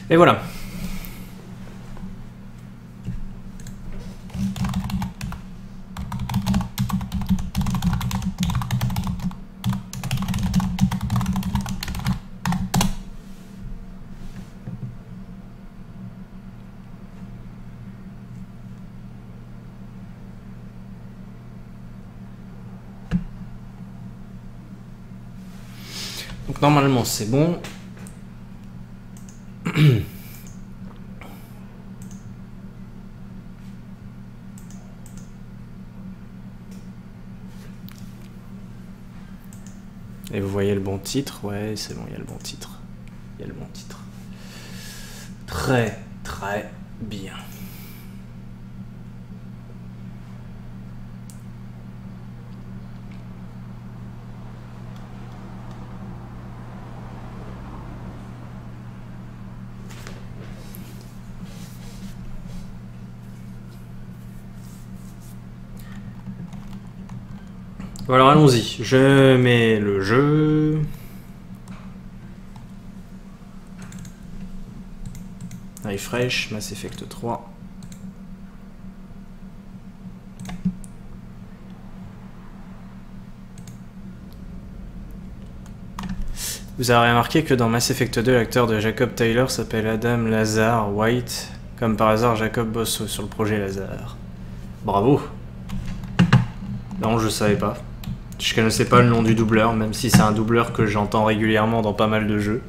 Et voilà. Donc normalement c'est bon. Et vous voyez le bon titre? Ouais, c'est bon, il y a le bon titre. Il y a le bon titre. Très, très bien. Bon, alors allons-y, je mets le jeu. Refresh, Mass Effect 3. Vous avez remarqué que dans Mass Effect 2, l'acteur de Jacob Tyler s'appelle Adam Lazar White. Comme par hasard, Jacob bosse sur le projet Lazar. Bravo. Non, je savais pas. Je connaissais pas le nom du doubleur, même si c'est un doubleur que j'entends régulièrement dans pas mal de jeux.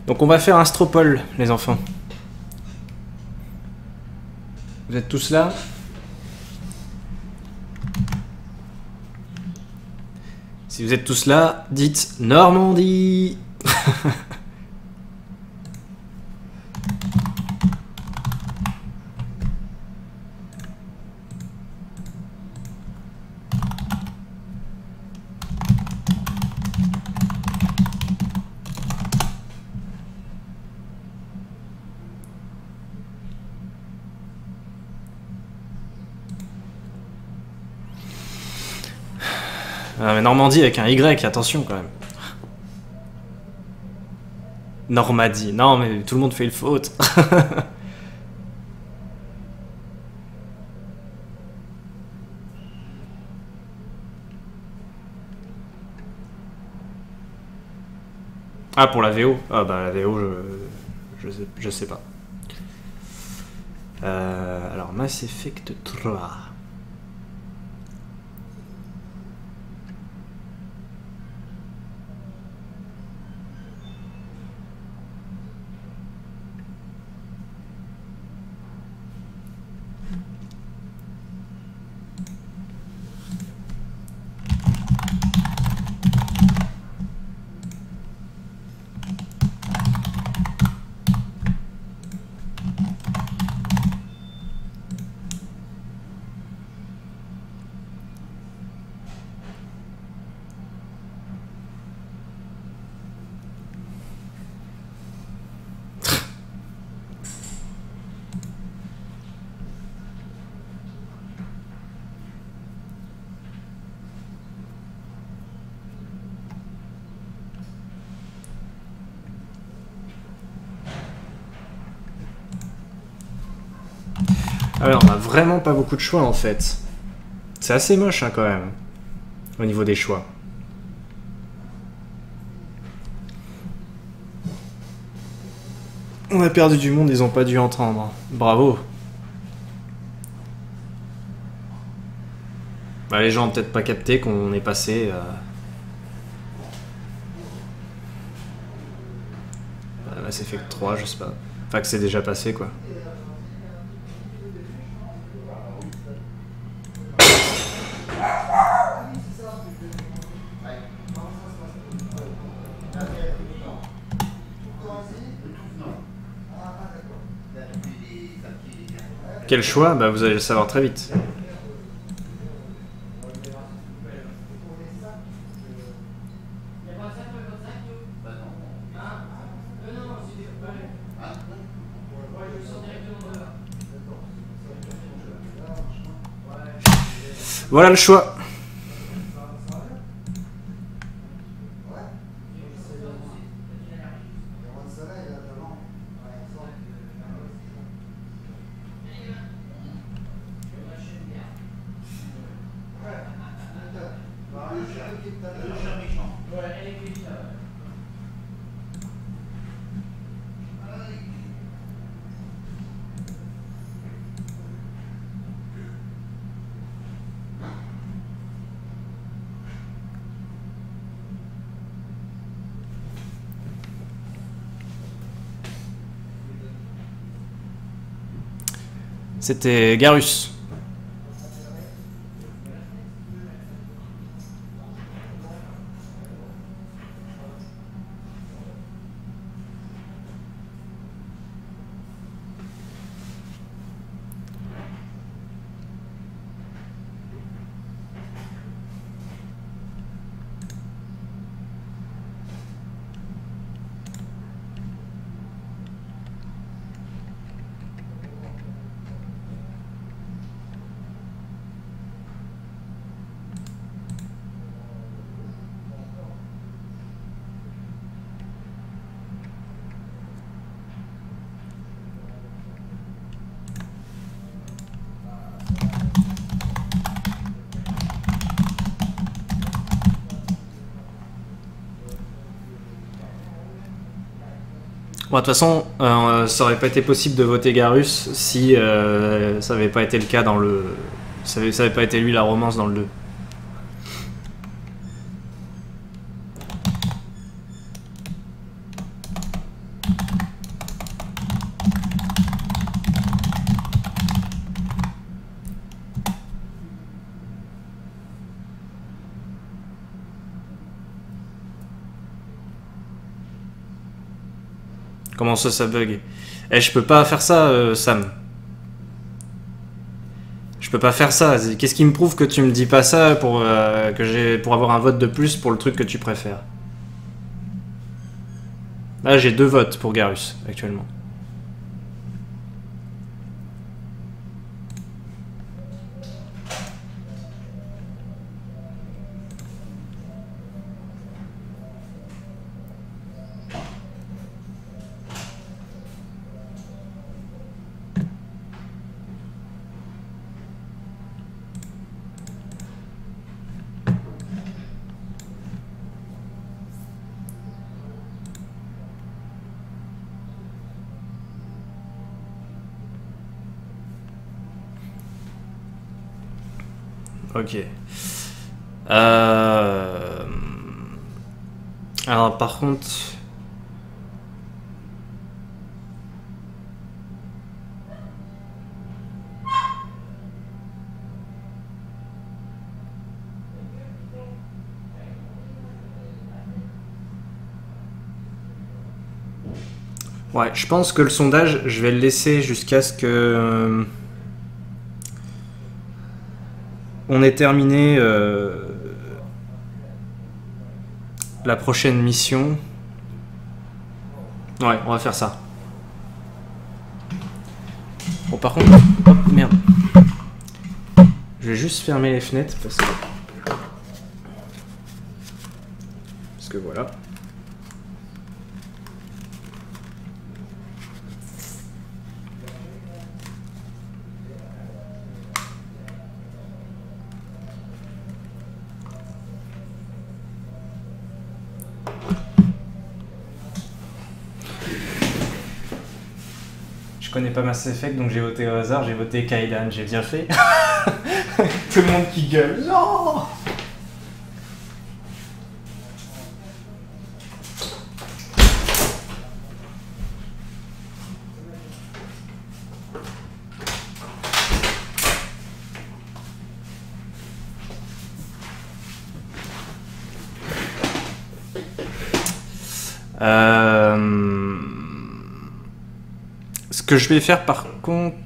Donc on va faire un Astropol, les enfants. Vous êtes tous là? Si vous êtes tous là, dites Normandie. Ah, mais Normandie avec un Y, attention quand même. Normandie, non mais tout le monde fait une faute. Ah, pour la VO? Ah bah la VO, je sais pas. Alors Mass Effect 3. Ah ouais, on a vraiment pas beaucoup de choix en fait. C'est assez moche hein, quand même, au niveau des choix. On a perdu du monde, ils ont pas dû entendre. Bravo. Bah, les gens ont peut-être pas capté qu'on est passé... Mass Effect 3, je sais pas. Enfin que c'est déjà passé quoi. Quel choix? Bah vous allez le savoir très vite. Voilà le choix. C'était Garus. Bon, de toute façon, ça aurait pas été possible de voter Garus si ça avait pas été le cas dans le... Ça avait pas été lui la romance dans le 2. Comment ça bug? Eh, je peux pas faire ça, Sam. Je peux pas faire ça. Qu'est-ce qui me prouve que tu me dis pas ça pour avoir un vote de plus pour le truc que tu préfères? Là, j'ai 2 votes pour Garus, actuellement. Ok. Alors par contre... Ouais, je pense que le sondage, je vais le laisser jusqu'à ce que... on ait terminé la prochaine mission. Ouais, on va faire ça. Bon, par contre... Hop, merde. Je vais juste fermer les fenêtres parce que voilà. Je connais pas Mass Effect, donc j'ai voté au hasard, j'ai voté Kaidan, j'ai bien fait. Tout le monde qui gueule. Non! Ce que je vais faire par contre...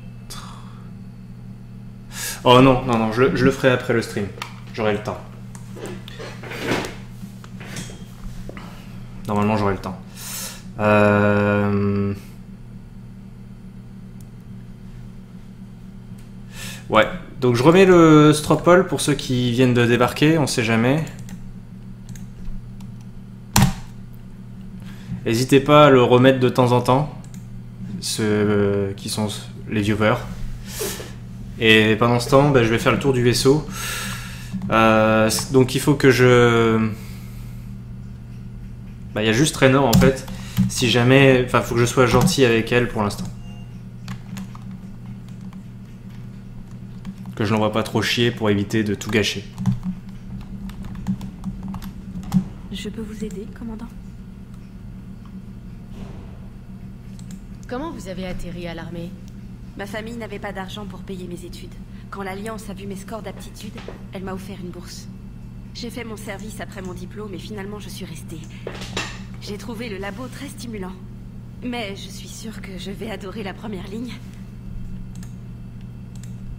Oh non, non, non, je le ferai après le stream. J'aurai le temps. Normalement, j'aurai le temps. Ouais, Donc je remets le stropole pour ceux qui viennent de débarquer, on sait jamais. N'hésitez pas à le remettre de temps en temps, ceux qui sont les viewers. Et pendant ce temps, bah, je vais faire le tour du vaisseau. Donc il faut que je... Bah, il y a juste Raynor en fait. Si jamais... Enfin, faut que je sois gentil avec elle pour l'instant. Que je l'envoie pas trop chier pour éviter de tout gâcher. Je peux vous aider, commandant? Comment vous avez atterri à l'armée? Ma famille n'avait pas d'argent pour payer mes études. Quand l'Alliance a vu mes scores d'aptitude, elle m'a offert une bourse. J'ai fait mon service après mon diplôme et finalement je suis restée. J'ai trouvé le labo très stimulant. Mais je suis sûre que je vais adorer la première ligne.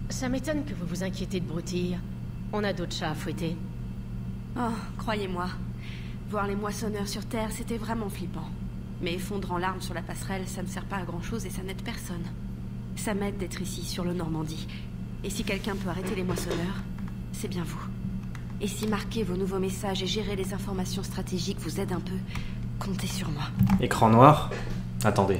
Ça m'étonne que vous vous inquiétez de broutilles. On a d'autres chats à fouetter. Oh, croyez-moi. Voir les moissonneurs sur Terre, c'était vraiment flippant. Mais fondre en larmes sur la passerelle, ça ne sert pas à grand-chose et ça n'aide personne. Ça m'aide d'être ici, sur le Normandie. Et si quelqu'un peut arrêter les moissonneurs, c'est bien vous. Et si marquer vos nouveaux messages et gérer les informations stratégiques vous aide un peu, comptez sur moi. Écran noir. Attendez.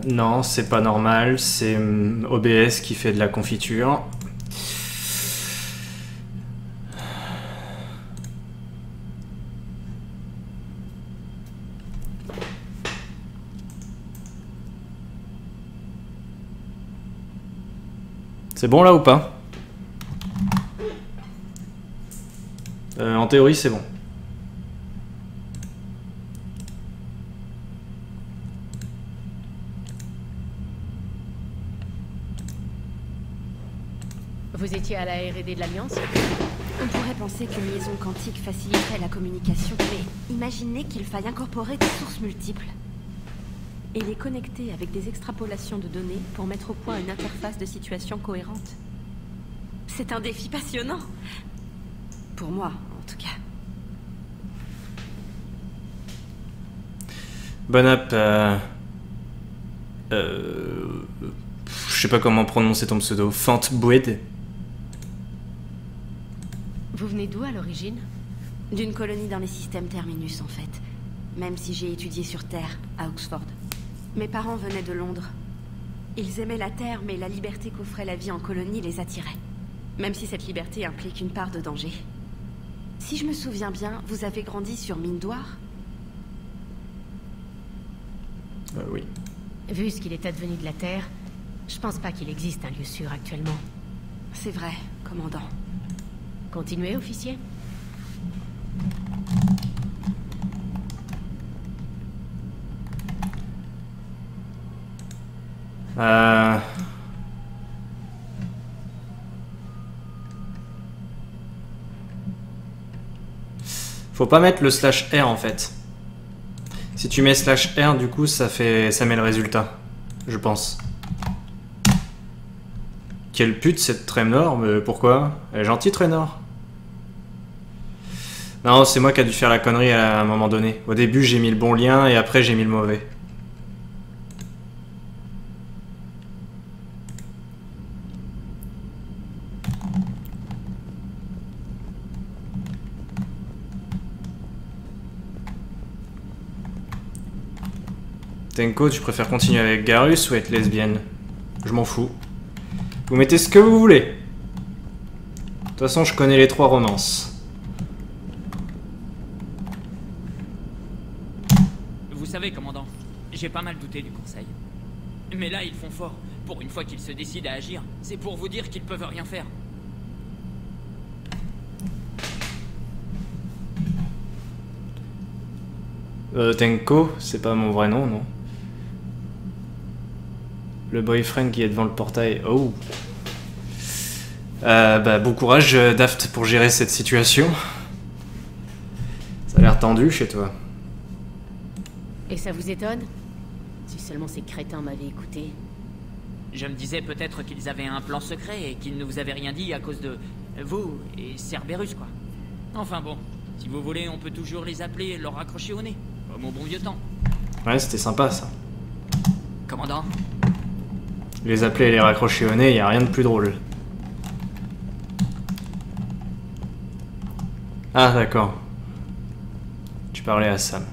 Non, c'est pas normal. C'est OBS qui fait de la confiture. C'est bon là ou pas? En théorie, c'est bon. Vous étiez à la R&D de l'Alliance? On pourrait penser qu'une liaison quantique faciliterait la communication, mais imaginez qu'il faille incorporer des sources multiples. Et les connecter avec des extrapolations de données pour mettre au point une interface de situation cohérente. C'est un défi passionnant. Pour moi, en tout cas. Bon app. Je sais pas comment prononcer ton pseudo. Fantboued. Vous venez d'où à l'origine? D'une colonie dans les systèmes Terminus, en fait. Même si j'ai étudié sur Terre, à Oxford. Mes parents venaient de Londres. Ils aimaient la Terre, mais la liberté qu'offrait la vie en colonie les attirait. Même si cette liberté implique une part de danger. Si je me souviens bien, vous avez grandi sur Mindoir? Oui. Vu ce qu'il est advenu de la Terre, je pense pas qu'il existe un lieu sûr actuellement. C'est vrai, commandant. Continuez, officier. Faut pas mettre le /R en fait. Si tu mets /R, du coup, ça met le résultat. Je pense. Quelle pute cette Traynor, mais pourquoi? Elle est gentille, Traynor. Non, c'est moi qui a dû faire la connerie à un moment donné. Au début, j'ai mis le bon lien et après, j'ai mis le mauvais. Tenko, tu préfères continuer avec Garus ou être lesbienne? Je m'en fous. Vous mettez ce que vous voulez. De toute façon, je connais les 3 romances. Vous savez, commandant, j'ai pas mal douté du conseil. Mais là, ils font fort. Pour une fois qu'ils se décident à agir, c'est pour vous dire qu'ils peuvent rien faire. Tenko, c'est pas mon vrai nom, non? Le boyfriend qui est devant le portail. Oh. Bah, bon courage, Daft, pour gérer cette situation. Ça a l'air tendu chez toi. Et ça vous étonne? Si seulement ces crétins m'avaient écouté. Je me disais peut-être qu'ils avaient un plan secret et qu'ils ne vous avaient rien dit à cause de vous et Cerberus, quoi. Enfin bon, si vous voulez, on peut toujours les appeler et leur raccrocher au nez, comme au bon vieux temps. Ouais, c'était sympa ça. Commandant, Les appeler et les raccrocher au nez, y a rien de plus drôle. Ah d'accord. Tu parlais à Sam.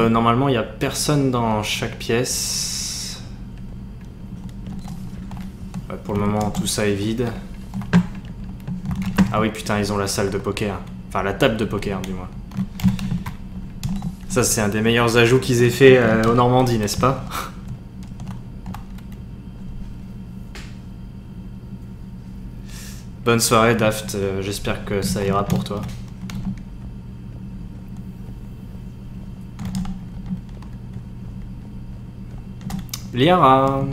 Normalement, il n'y a personne dans chaque pièce. Ouais, pour le moment, tout ça est vide. Ah oui, putain, ils ont la salle de poker. Enfin, la table de poker, du moins. Ça, c'est un des meilleurs ajouts qu'ils aient fait au Normandie, n'est-ce pas? Bonne soirée, Daft. J'espère que ça ira pour toi. Liara.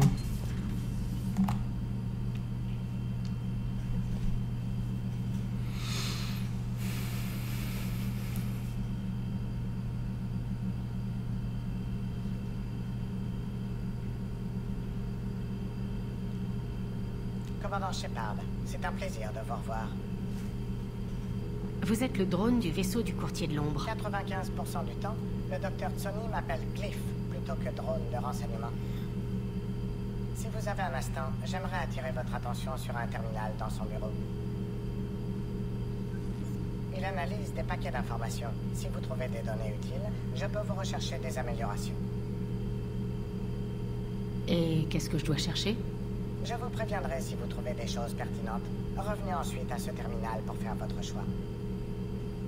Commandant Shepard, c'est un plaisir de vous revoir. Vous êtes le drone du vaisseau du courtier de l'ombre. 95% du temps, le docteur Tsoni m'appelle Cliff plutôt que drone de renseignement. Si vous avez un instant, j'aimerais attirer votre attention sur un terminal dans son bureau. Il analyse des paquets d'informations. Si vous trouvez des données utiles, je peux vous rechercher des améliorations. Et qu'est-ce que je dois chercher? Je vous préviendrai si vous trouvez des choses pertinentes. Revenez ensuite à ce terminal pour faire votre choix.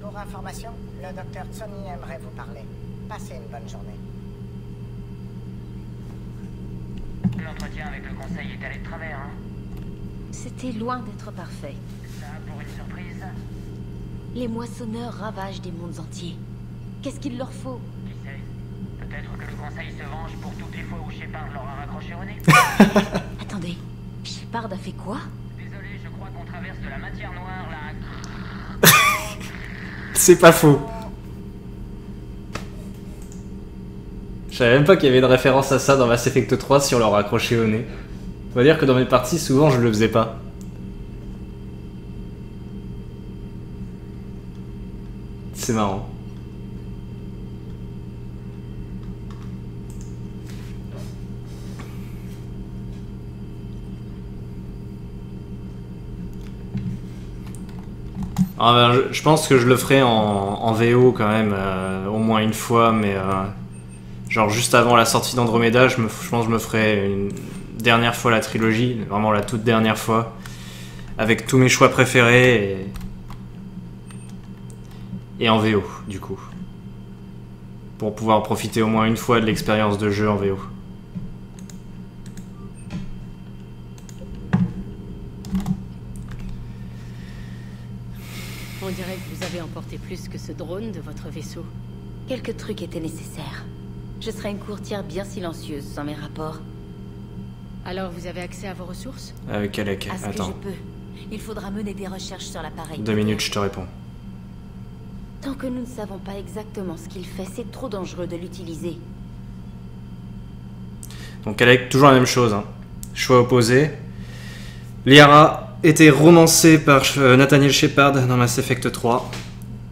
Pour information, le docteur Tsoni aimerait vous parler. Passez une bonne journée. L'entretien avec le conseil est allé de travers, hein? C'était loin d'être parfait. Ça pour une surprise? Les moissonneurs ravagent des mondes entiers. Qu'est-ce qu'il leur faut? Qui sait? Peut-être que le conseil se venge pour toutes les fois où Shepard leur a raccroché au nez. Attendez, Shepard a fait quoi? Désolé, je crois qu'on traverse de la matière noire, là. C'est pas faux. Je savais même pas qu'il y avait une référence à ça dans Mass Effect 3 si on leur raccrochait au nez. On va dire que dans mes parties, souvent, je le faisais pas. C'est marrant. Ah ben, je pense que je le ferai en VO quand même, au moins une fois, mais genre juste avant la sortie d'Andromeda, je pense que je me ferai une dernière fois la trilogie, vraiment la toute dernière fois, avec tous mes choix préférés et en VO du coup, pour pouvoir profiter au moins une fois de l'expérience de jeu en VO. On dirait que vous avez emporté plus que ce drone de votre vaisseau. Quelques trucs étaient nécessaires. Je serais une courtière bien silencieuse sans mes rapports. Alors vous avez accès à vos ressources? Avec Alec, À ce que attends, je peux. Il faudra mener des recherches sur l'appareil. 2 minutes, je te réponds. Tant que nous ne savons pas exactement ce qu'il fait, c'est trop dangereux de l'utiliser. Donc Alec, toujours la même chose, hein. Choix opposé. Liara était romancée par Nathaniel Shepard dans Mass Effect 3.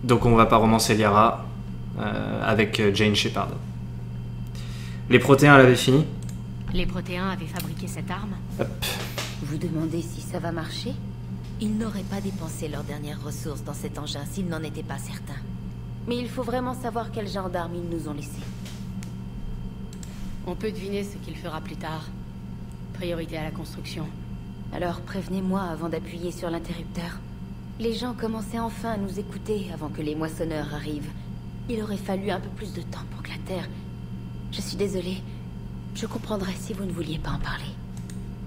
Donc on va pas romancer Liara avec Jane Shepard. Les protéins, elle avait fini. Les protéins avaient fabriqué cette arme? Hop. Vous demandez si ça va marcher? Ils n'auraient pas dépensé leurs dernières ressources dans cet engin s'ils n'en étaient pas certains. Mais il faut vraiment savoir quel genre d'armes ils nous ont laissé. On peut deviner ce qu'il fera plus tard. Priorité à la construction. Alors prévenez-moi avant d'appuyer sur l'interrupteur. Les gens commençaient enfin à nous écouter avant que les moissonneurs arrivent. Il aurait fallu un peu plus de temps pour que la Terre... Je suis désolée. Je comprendrais si vous ne vouliez pas en parler.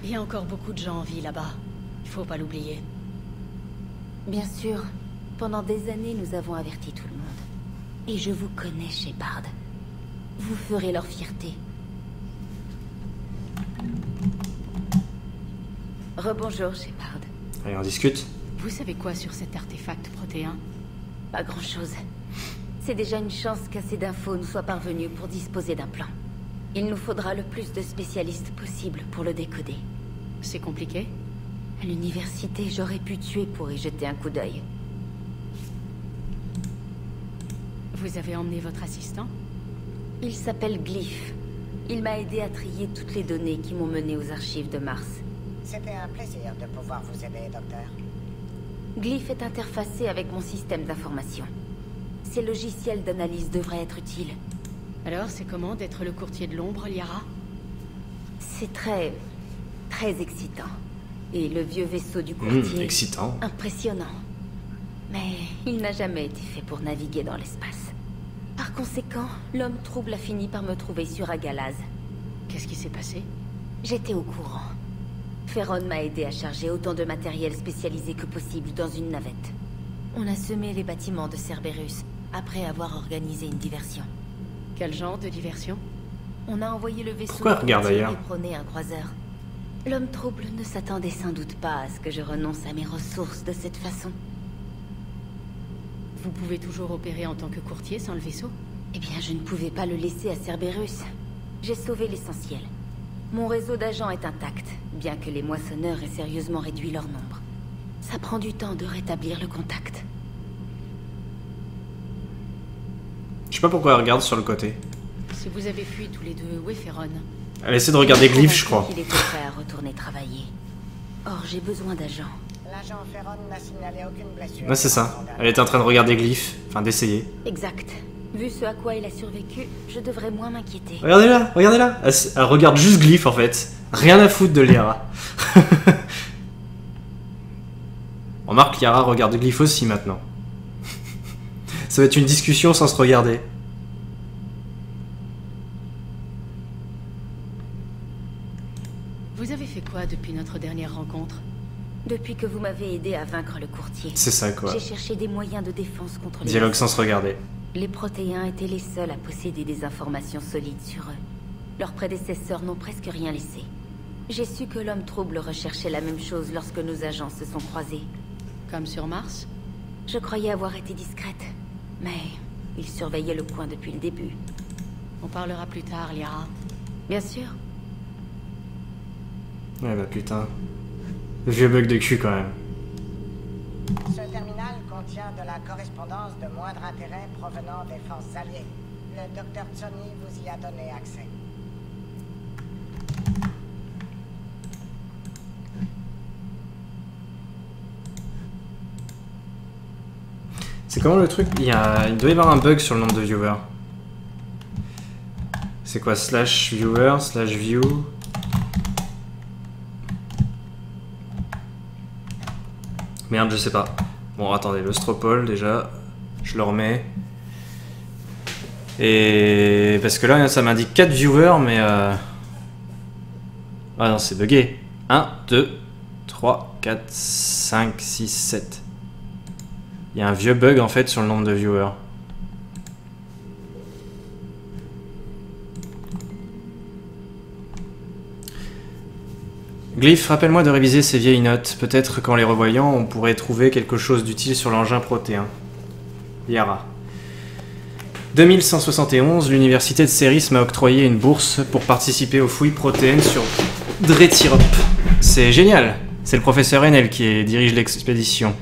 Il y a encore beaucoup de gens en vie là-bas. Il faut pas l'oublier. Bien sûr. Pendant des années, nous avons averti tout le monde. Et je vous connais, Shepard. Vous ferez leur fierté. Rebonjour, Shepard. Allez, on discute. Vous savez quoi sur cet artefact protéin? Pas grand-chose. C'est déjà une chance qu'assez d'infos nous soient parvenues pour disposer d'un plan. Il nous faudra le plus de spécialistes possible pour le décoder. C'est compliqué? À l'université, j'aurais pu tuer pour y jeter un coup d'œil. Vous avez emmené votre assistant? Il s'appelle Glyph. Il m'a aidé à trier toutes les données qui m'ont mené aux archives de Mars. C'était un plaisir de pouvoir vous aider, docteur. Glyph est interfacé avec mon système d'information. Ces logiciels d'analyse devraient être utiles. Alors, c'est comment d'être le courtier de l'ombre, Liara? C'est très excitant. Et le vieux vaisseau du courtier... excitant. Impressionnant. Mais il n'a jamais été fait pour naviguer dans l'espace. Par conséquent, l'homme trouble a fini par me trouver sur Agalaz. Qu'est-ce qui s'est passé? J'étais au courant. Ferron m'a aidé à charger autant de matériel spécialisé que possible dans une navette. On a semé les bâtiments de Cerberus, après avoir organisé une diversion. Quel genre de diversion? On a envoyé le vaisseau Pourquoi regarde ailleurs? et prôné un croiseur. L'homme trouble ne s'attendait sans doute pas à ce que je renonce à mes ressources de cette façon. Vous pouvez toujours opérer en tant que courtier sans le vaisseau? Eh bien, je ne pouvais pas le laisser à Cerberus. J'ai sauvé l'essentiel. Mon réseau d'agents est intact, bien que les moissonneurs aient sérieusement réduit leur nombre. Ça prend du temps de rétablir le contact. Je sais pas pourquoi elle regarde sur le côté. Si vous avez fui tous les deux, où est Ferron? Elle essaie de regarder Glyph, je crois. Il était prêt à retourner travailler. Or, j'ai besoin d'agents. L'agent Ferron n'a signalé aucune blessure. Ouais, c'est ça. Elle était en train de regarder Glyph. Enfin, d'essayer. Exact. Vu ce à quoi il a survécu, je devrais moins m'inquiéter. Regardez-la, regardez-la. Elle regarde juste Glyph, en fait. Rien à foutre de Liara. On remarque que Liara regarde Glyph aussi, maintenant. Ça va être une discussion sans se regarder. Vous avez fait quoi depuis notre dernière rencontre? Depuis que vous m'avez aidé à vaincre le courtier, C'est ça, quoi. j'ai cherché des moyens de défense contre les... Dialogue sans se regarder. Les protéins étaient les seuls à posséder des informations solides sur eux. Leurs prédécesseurs n'ont presque rien laissé. J'ai su que l'homme trouble recherchait la même chose lorsque nos agents se sont croisés. Comme sur Mars? Je croyais avoir été discrète, mais il surveillait le coin depuis le début. On parlera plus tard, Liara. Bien sûr. Ouais, bah putain. Le vieux bug de cul, quand même. Ce terminal contient de la correspondance de moindre intérêt provenant des forces alliées. Le docteur Tsoni vous y a donné accès. C'est comment le truc? Il doit y avoir un bug sur le nombre de viewers. C'est quoi? Slash viewer, slash view. Merde, je sais pas. Bon, attendez, le Stropole, déjà. Je le remets. Et... parce que là, ça m'indique 4 viewers, mais... Ah non, c'est bugué. 1, 2, 3, 4, 5, 6, 7. Il y a un vieux bug, en fait, sur le nombre de viewers. Glyph, rappelle-moi de réviser ces vieilles notes. Peut-être qu'en les revoyant, on pourrait trouver quelque chose d'utile sur l'engin protéin. Liara. 2171, l'université de Ceris m'a octroyé une bourse pour participer aux fouilles protéines sur Dretirop. C'est génial. C'est le professeur Enel qui dirige l'expédition.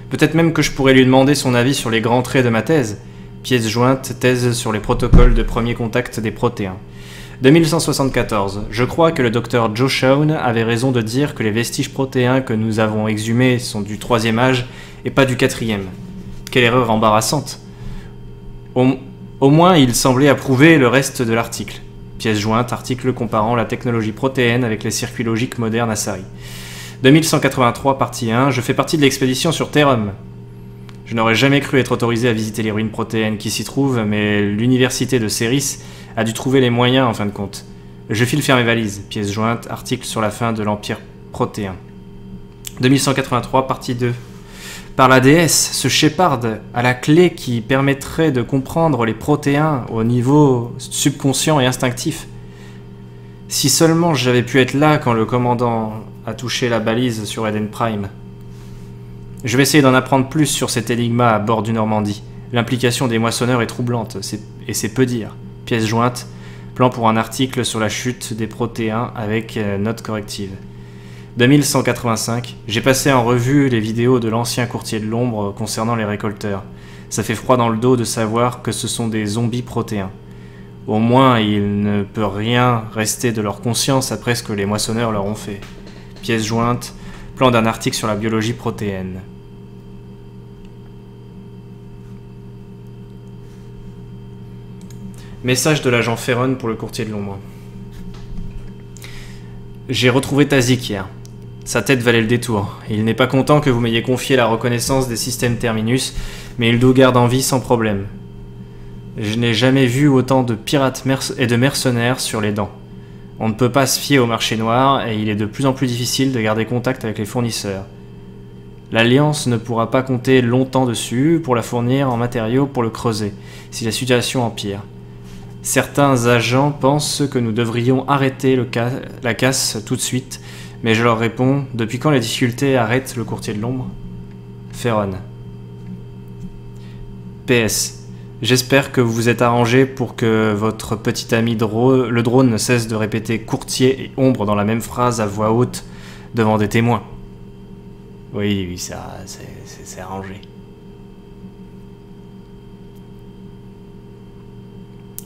Peut-être même que je pourrais lui demander son avis sur les grands traits de ma thèse. Pièce jointe, thèse sur les protocoles de premier contact des protéins. 2174. Je crois que le docteur Joe Shawn avait raison de dire que les vestiges protéins que nous avons exhumés sont du 3e âge et pas du 4e. Quelle erreur embarrassante. Au moins, il semblait approuver le reste de l'article. Pièce jointe, article comparant la technologie protéenne avec les circuits logiques modernes Asari. 2183, partie 1. Je fais partie de l'expédition sur Terrum. Je n'aurais jamais cru être autorisé à visiter les ruines protéennes qui s'y trouvent, mais l'université de Ceris a dû trouver les moyens en fin de compte. Je file faire mes valises. Pièce jointe, article sur la fin de l'Empire protéen. 2183, partie 2. Par la déesse, ce Shepard a la clé qui permettrait de comprendre les protéins au niveau subconscient et instinctif. Si seulement j'avais pu être là quand le commandant a touché la balise sur Eden Prime. Je vais essayer d'en apprendre plus sur cet énigma à bord du Normandie. L'implication des moissonneurs est troublante, et c'est peu dire. Pièce jointe, plan pour un article sur la chute des protéins avec note corrective. 2185, j'ai passé en revue les vidéos de l'ancien courtier de l'ombre concernant les récolteurs. Ça fait froid dans le dos de savoir que ce sont des zombies protéins. Au moins, il ne peut rien rester de leur conscience après ce que les moissonneurs leur ont fait. Pièce jointe, plan d'un article sur la biologie protéenne. Message de l'agent Ferron pour le courtier de l'ombre. J'ai retrouvé Tazik hier. Sa tête valait le détour. Il n'est pas content que vous m'ayez confié la reconnaissance des systèmes Terminus, mais il nous garde en vie sans problème. Je n'ai jamais vu autant de pirates et de mercenaires sur les dents. On ne peut pas se fier au marché noir et il est de plus en plus difficile de garder contact avec les fournisseurs. L'Alliance ne pourra pas compter longtemps dessus pour la fournir en matériaux pour le creuser, si la situation empire. Certains agents pensent que nous devrions arrêter la casse tout de suite, mais je leur réponds, depuis quand les difficultés arrêtent le courtier de l'ombre? Ferron. PS. J'espère que vous vous êtes arrangé pour que votre petit ami le drone ne cesse de répéter courtier et ombre dans la même phrase à voix haute devant des témoins. Oui, ça, c'est arrangé.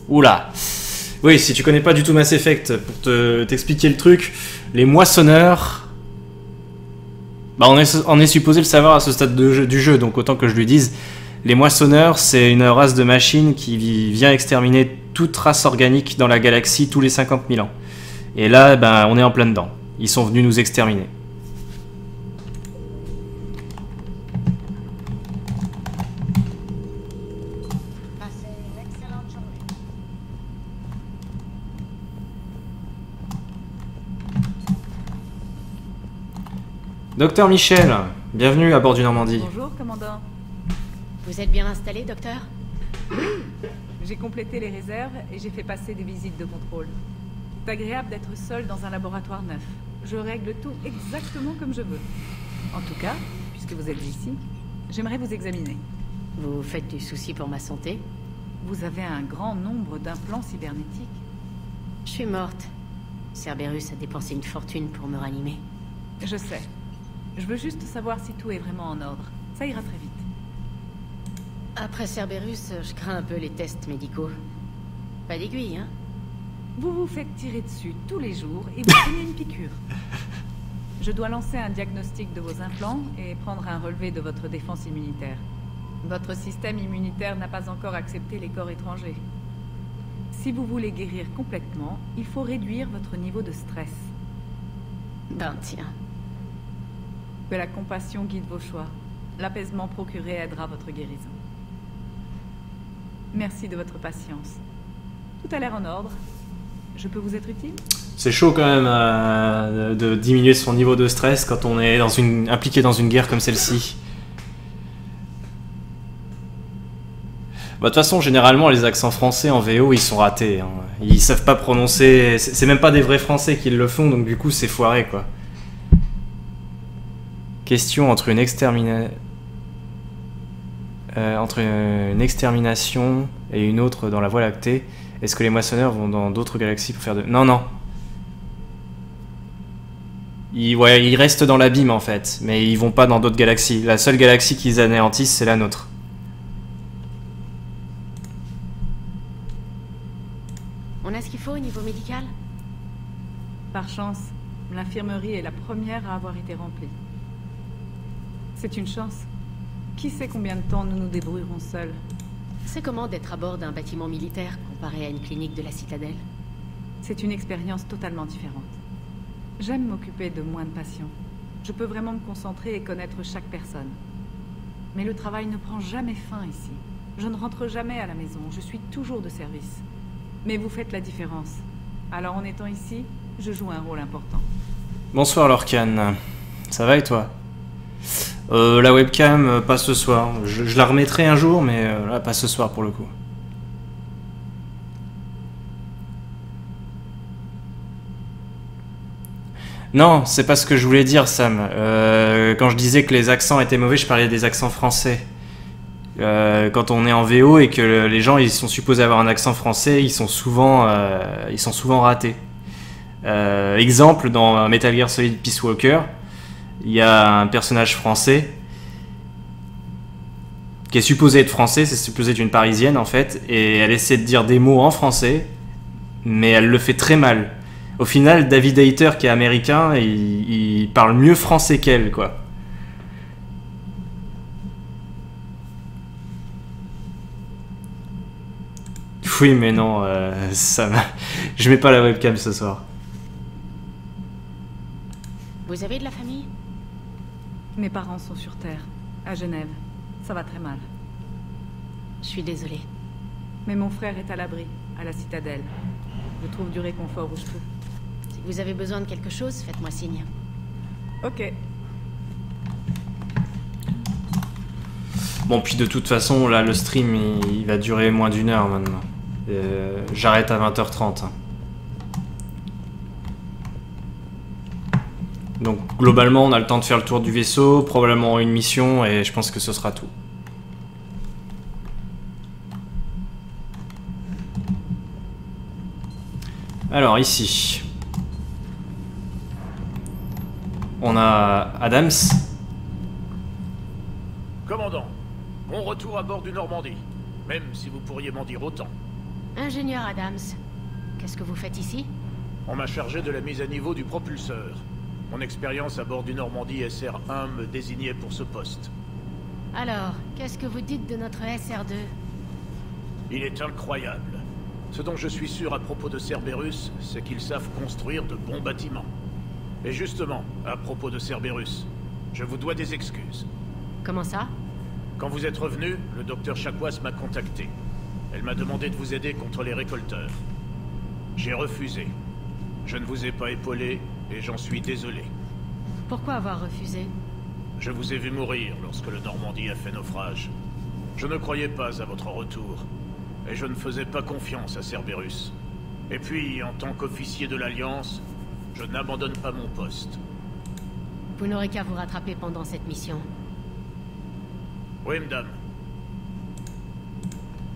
Oula. Oui, si tu connais pas du tout Mass Effect, pour t'expliquer le truc, les moissonneurs... Bah on est supposé le savoir à ce stade du jeu, donc autant que je lui dise... Les moissonneurs, c'est une race de machines qui vient exterminer toute race organique dans la galaxie tous les 50 000 ans. Et là, ben, on est en plein dedans. Ils sont venus nous exterminer. Passez une excellente journée. Docteur Michel, bienvenue à bord du Normandie. Bonjour, commandant. Vous êtes bien installé, docteur? J'ai complété les réserves et j'ai fait passer des visites de contrôle. C'est agréable d'être seul dans un laboratoire neuf. Je règle tout exactement comme je veux. En tout cas, puisque vous êtes ici, j'aimerais vous examiner. Vous faites du souci pour ma santé? Vous avez un grand nombre d'implants cybernétiques. Je suis morte. Cerberus a dépensé une fortune pour me ranimer. Je sais. Je veux juste savoir si tout est vraiment en ordre. Ça ira très vite. Après Cerberus, je crains un peu les tests médicaux. Pas d'aiguille, hein? Vous vous faites tirer dessus tous les jours et vous prenez une piqûre. Je dois lancer un diagnostic de vos implants et prendre un relevé de votre défense immunitaire. Votre système immunitaire n'a pas encore accepté les corps étrangers. Si vous voulez guérir complètement, il faut réduire votre niveau de stress. Ben tiens. Que la compassion guide vos choix. L'apaisement procuré aidera votre guérison. Merci de votre patience. Tout a l'air en ordre. Je peux vous être utile? C'est chaud quand même de diminuer son niveau de stress quand on est impliqué dans une guerre comme celle-ci. Bah, de toute façon, généralement, les accents français en VO, ils sont ratés. Hein. Ils savent pas prononcer... C'est même pas des vrais français qui le font, donc du coup, c'est foiré, quoi. Question entre une extermination et une autre dans la Voie lactée. Est-ce que les moissonneurs vont dans d'autres galaxies pour faire de... Non, non. Ils restent dans l'abîme, en fait. Mais ils vont pas dans d'autres galaxies. La seule galaxie qu'ils anéantissent, c'est la nôtre. On a ce qu'il faut au niveau médical? Par chance, l'infirmerie est la première à avoir été remplie. C'est une chance. Qui sait combien de temps nous nous débrouillerons seuls? C'est comment d'être à bord d'un bâtiment militaire comparé à une clinique de la citadelle? C'est une expérience totalement différente. J'aime m'occuper de moins de patients. Je peux vraiment me concentrer et connaître chaque personne. Mais le travail ne prend jamais fin ici. Je ne rentre jamais à la maison, je suis toujours de service. Mais vous faites la différence. Alors en étant ici, je joue un rôle important. Bonsoir Lorcan. Ça va et toi? La webcam, pas ce soir. Je la remettrai un jour, mais là, pas ce soir pour le coup. Non, c'est pas ce que je voulais dire, Sam. Quand je disais que les accents étaient mauvais, je parlais des accents français. Quand on est en VO et que les gens ils sont supposés avoir un accent français, ils sont souvent ratés. Exemple, dans Metal Gear Solid Peace Walker, il y a un personnage français qui est supposé être français, c'est supposé être une parisienne en fait, et elle essaie de dire des mots en français, mais elle le fait très mal. Au final, David Hayter, qui est américain, il parle mieux français qu'elle, quoi. Oui, mais non, je mets pas la webcam ce soir. Vous avez de la famille? Mes parents sont sur Terre, à Genève. Ça va très mal. Je suis désolée. Mais mon frère est à l'abri, à la citadelle. Je trouve du réconfort où je peux. Si vous avez besoin de quelque chose, faites-moi signe. Ok. Bon, puis de toute façon, là, le stream, il va durer moins d'1 heure maintenant. J'arrête à 20h30. Donc, globalement, on a le temps de faire le tour du vaisseau, probablement une mission, et je pense que ce sera tout. Alors, ici, on a Adams. Commandant, bon retour à bord du Normandie, même si vous pourriez m'en dire autant. Ingénieur Adams, qu'est-ce que vous faites ici? On m'a chargé de la mise à niveau du propulseur. Mon expérience à bord du Normandie SR1 me désignait pour ce poste. Alors, qu'est-ce que vous dites de notre SR2? Il est incroyable. Ce dont je suis sûr à propos de Cerberus, c'est qu'ils savent construire de bons bâtiments. Et justement, à propos de Cerberus, je vous dois des excuses. Comment ça? Quand vous êtes revenu, le docteur Chakwas m'a contacté. Elle m'a demandé de vous aider contre les récolteurs. J'ai refusé. Je ne vous ai pas épaulé et j'en suis désolé. Pourquoi avoir refusé? Je vous ai vu mourir lorsque le Normandie a fait naufrage. Je ne croyais pas à votre retour. Et je ne faisais pas confiance à Cerberus. Et puis, en tant qu'officier de l'Alliance, je n'abandonne pas mon poste. Vous n'aurez qu'à vous rattraper pendant cette mission. Oui, madame.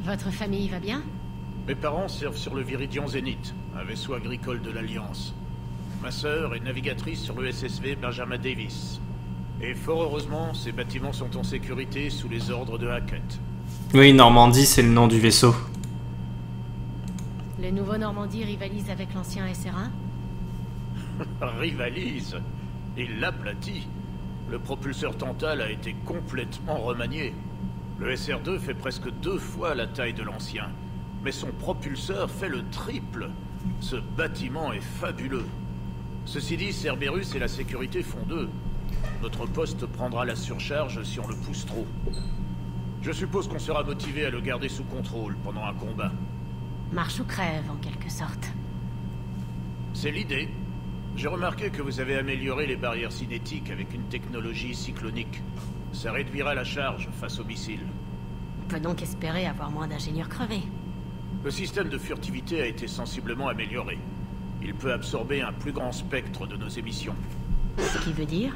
Votre famille va bien? Mes parents servent sur le Viridian Zénith, un vaisseau agricole de l'Alliance. Ma sœur est navigatrice sur le SSV Benjamin Davis. Et fort heureusement, ces bâtiments sont en sécurité sous les ordres de Hackett. Oui, Normandie, c'est le nom du vaisseau. Le nouveau Normandie rivalise avec l'ancien SR1? Rivalise? Il l'aplatit. Le propulseur Tantal a été complètement remanié. Le SR2 fait presque 2 fois la taille de l'ancien. Mais son propulseur fait le triple. Ce bâtiment est fabuleux. Ceci dit, Cerberus et la sécurité font deux. Notre poste prendra la surcharge si on le pousse trop. Je suppose qu'on sera motivé à le garder sous contrôle pendant un combat. Marche ou crève, en quelque sorte. C'est l'idée. J'ai remarqué que vous avez amélioré les barrières cinétiques avec une technologie cyclonique. Ça réduira la charge face aux missiles. On peut donc espérer avoir moins d'ingénieurs crevés. Le système de furtivité a été sensiblement amélioré. Il peut absorber un plus grand spectre de nos émissions. Ce qui veut dire?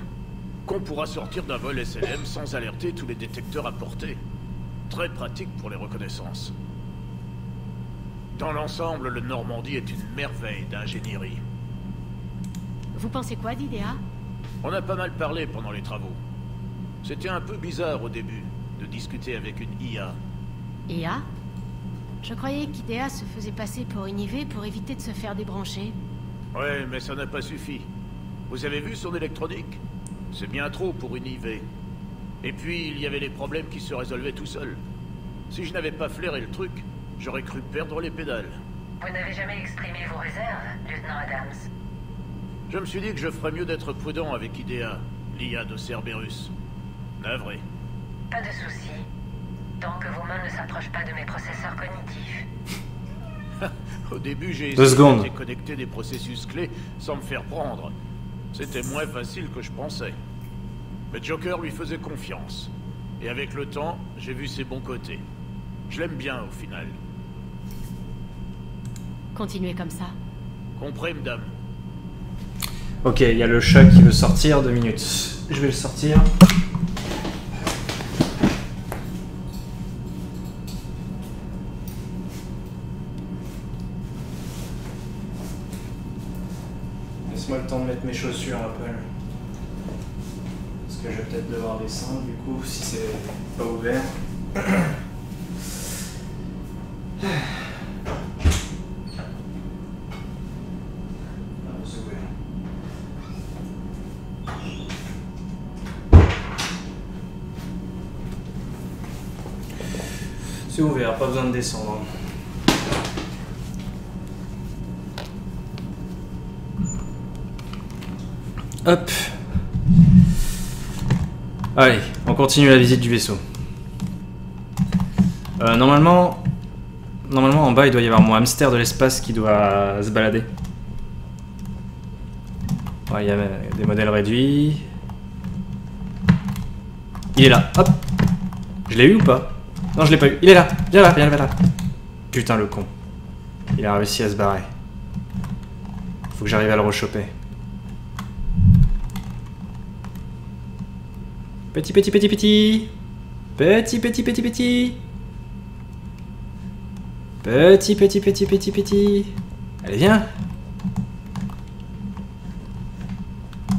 Qu'on pourra sortir d'un vol SLM sans alerter tous les détecteurs à portée. Très pratique pour les reconnaissances. Dans l'ensemble, le Normandie est une merveille d'ingénierie. Vous pensez quoi d'IDEA? On a pas mal parlé pendant les travaux. C'était un peu bizarre au début, de discuter avec une IA. IA? Je croyais qu'IDEA se faisait passer pour une IV pour éviter de se faire débrancher. Ouais, mais ça n'a pas suffi. Vous avez vu son électronique? C'est bien trop pour une IV. Et puis, il y avait les problèmes qui se résolvaient tout seuls. Si je n'avais pas flairé le truc, j'aurais cru perdre les pédales. Vous n'avez jamais exprimé vos réserves, lieutenant Adams? Je me suis dit que je ferais mieux d'être prudent avec IDEA, l'IA de Cerberus. Navré. Pas de souci. Tant que vos mains ne s'approchent pas de mes processeurs cognitifs. Au début, j'ai 2 secondes. essayé de connecter des processus clés sans me faire prendre. C'était moins facile que je pensais. Mais Joker lui faisait confiance. Et avec le temps, j'ai vu ses bons côtés. Je l'aime bien au final. Continuez comme ça. Compris, madame. Ok, il y a le chat qui veut sortir, 2 minutes. Je vais le sortir. Laisse-moi le temps de mettre mes chaussures, Apple. Parce que je vais peut-être devoir descendre, du coup, si c'est pas ouvert. C'est ouvert, pas besoin de descendre. Hop. Allez, on continue la visite du vaisseau. Normalement en bas il doit y avoir mon hamster de l'espace qui doit se balader. Ouais, il y a des modèles réduits. Il est là, hop. Je l'ai eu ou pas? Non, je l'ai pas eu. Il est là. Viens là, viens là, viens là. Putain, le con. Il a réussi à se barrer. Faut que j'arrive à le rechoper. Petit, petit, petit, petit. Petit, petit, petit, petit. Petit, petit, petit, petit, petit. Allez, viens.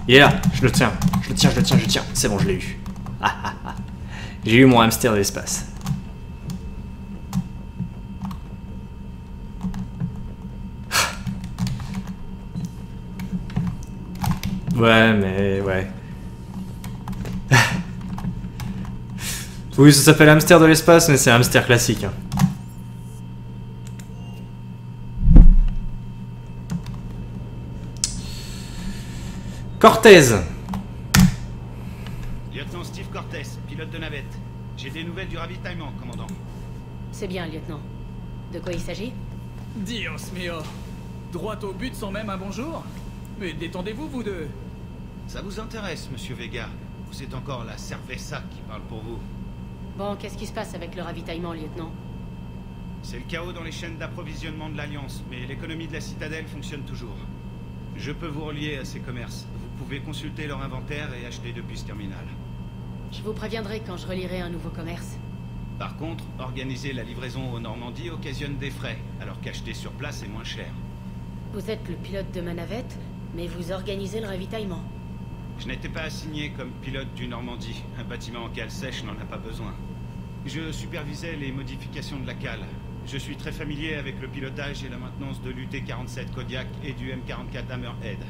Il est là. Je le tiens. Je le tiens, je le tiens, je le tiens. C'est bon, je l'ai eu. J'ai eu mon hamster de l'espace. Ouais, mais ouais. Oui, ça s'appelle hamster de l'espace, mais c'est un hamster classique. Hein. Cortez. Lieutenant Steve Cortez, pilote de navette. J'ai des nouvelles du ravitaillement, commandant. C'est bien, lieutenant. De quoi il s'agit? Dios mio. Droit au but sans même un bonjour? Mais détendez-vous, vous deux. Ça vous intéresse, monsieur Vega? Ou c'est encore la cerveza qui parle pour vous? Bon, qu'est-ce qui se passe avec le ravitaillement, lieutenant? C'est le chaos dans les chaînes d'approvisionnement de l'Alliance, mais l'économie de la citadelle fonctionne toujours. Je peux vous relier à ces commerces. Vous pouvez consulter leur inventaire et acheter depuis ce terminal. Je vous préviendrai quand je relierai un nouveau commerce. Par contre, organiser la livraison aux Normandies occasionne des frais, alors qu'acheter sur place est moins cher. Vous êtes le pilote de ma navette, mais vous organisez le ravitaillement. Je n'étais pas assigné comme pilote du Normandie. Un bâtiment en cale sèche n'en a pas besoin. Je supervisais les modifications de la cale. Je suis très familier avec le pilotage et la maintenance de l'UT-47 Kodiak et du M44 Hammerhead.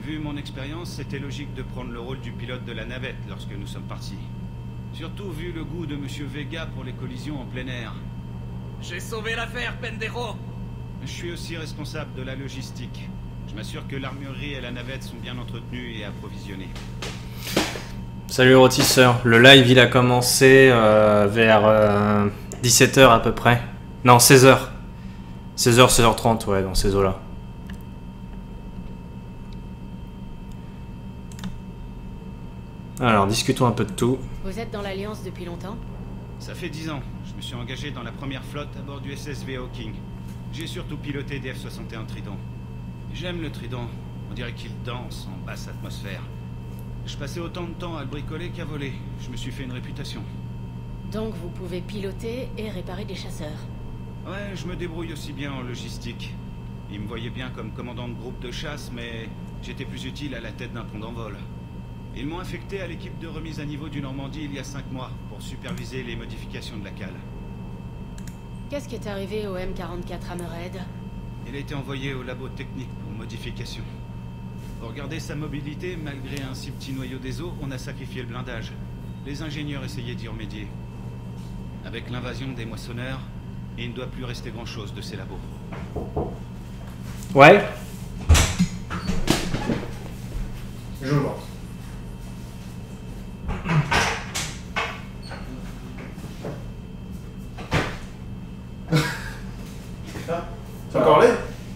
Vu mon expérience, c'était logique de prendre le rôle du pilote de la navette lorsque nous sommes partis. Surtout vu le goût de Monsieur Vega pour les collisions en plein air. J'ai sauvé l'affaire, Pendejo. Je suis aussi responsable de la logistique. Je m'assure que l'armurerie et la navette sont bien entretenues et approvisionnées. Salut rôtisseur. Le live il a commencé vers 17h à peu près. Non, 16h. 16h, 16h30, ouais, dans ces eaux-là. Alors, discutons un peu de tout. Vous êtes dans l'Alliance depuis longtemps? Ça fait 10 ans. Je me suis engagé dans la première flotte à bord du SSV Hawking. J'ai surtout piloté des F-61 Trident. J'aime le Trident. On dirait qu'il danse en basse atmosphère. Je passais autant de temps à le bricoler qu'à voler. Je me suis fait une réputation. Donc vous pouvez piloter et réparer des chasseurs? Ouais, je me débrouille aussi bien en logistique. Ils me voyaient bien comme commandant de groupe de chasse, mais j'étais plus utile à la tête d'un pont d'envol. Ils m'ont affecté à l'équipe de remise à niveau du Normandie il y a 5 mois pour superviser les modifications de la cale. Qu'est-ce qui est arrivé au M44 Hammerhead? Il a été envoyé au labo technique pour modification. Pour garder sa mobilité, malgré un si petit noyau des eaux, on a sacrifié le blindage. Les ingénieurs essayaient d'y remédier. Avec l'invasion des moissonneurs, il ne doit plus rester grand-chose de ces labos. Ouais. J'ouvre. C'est encore laid?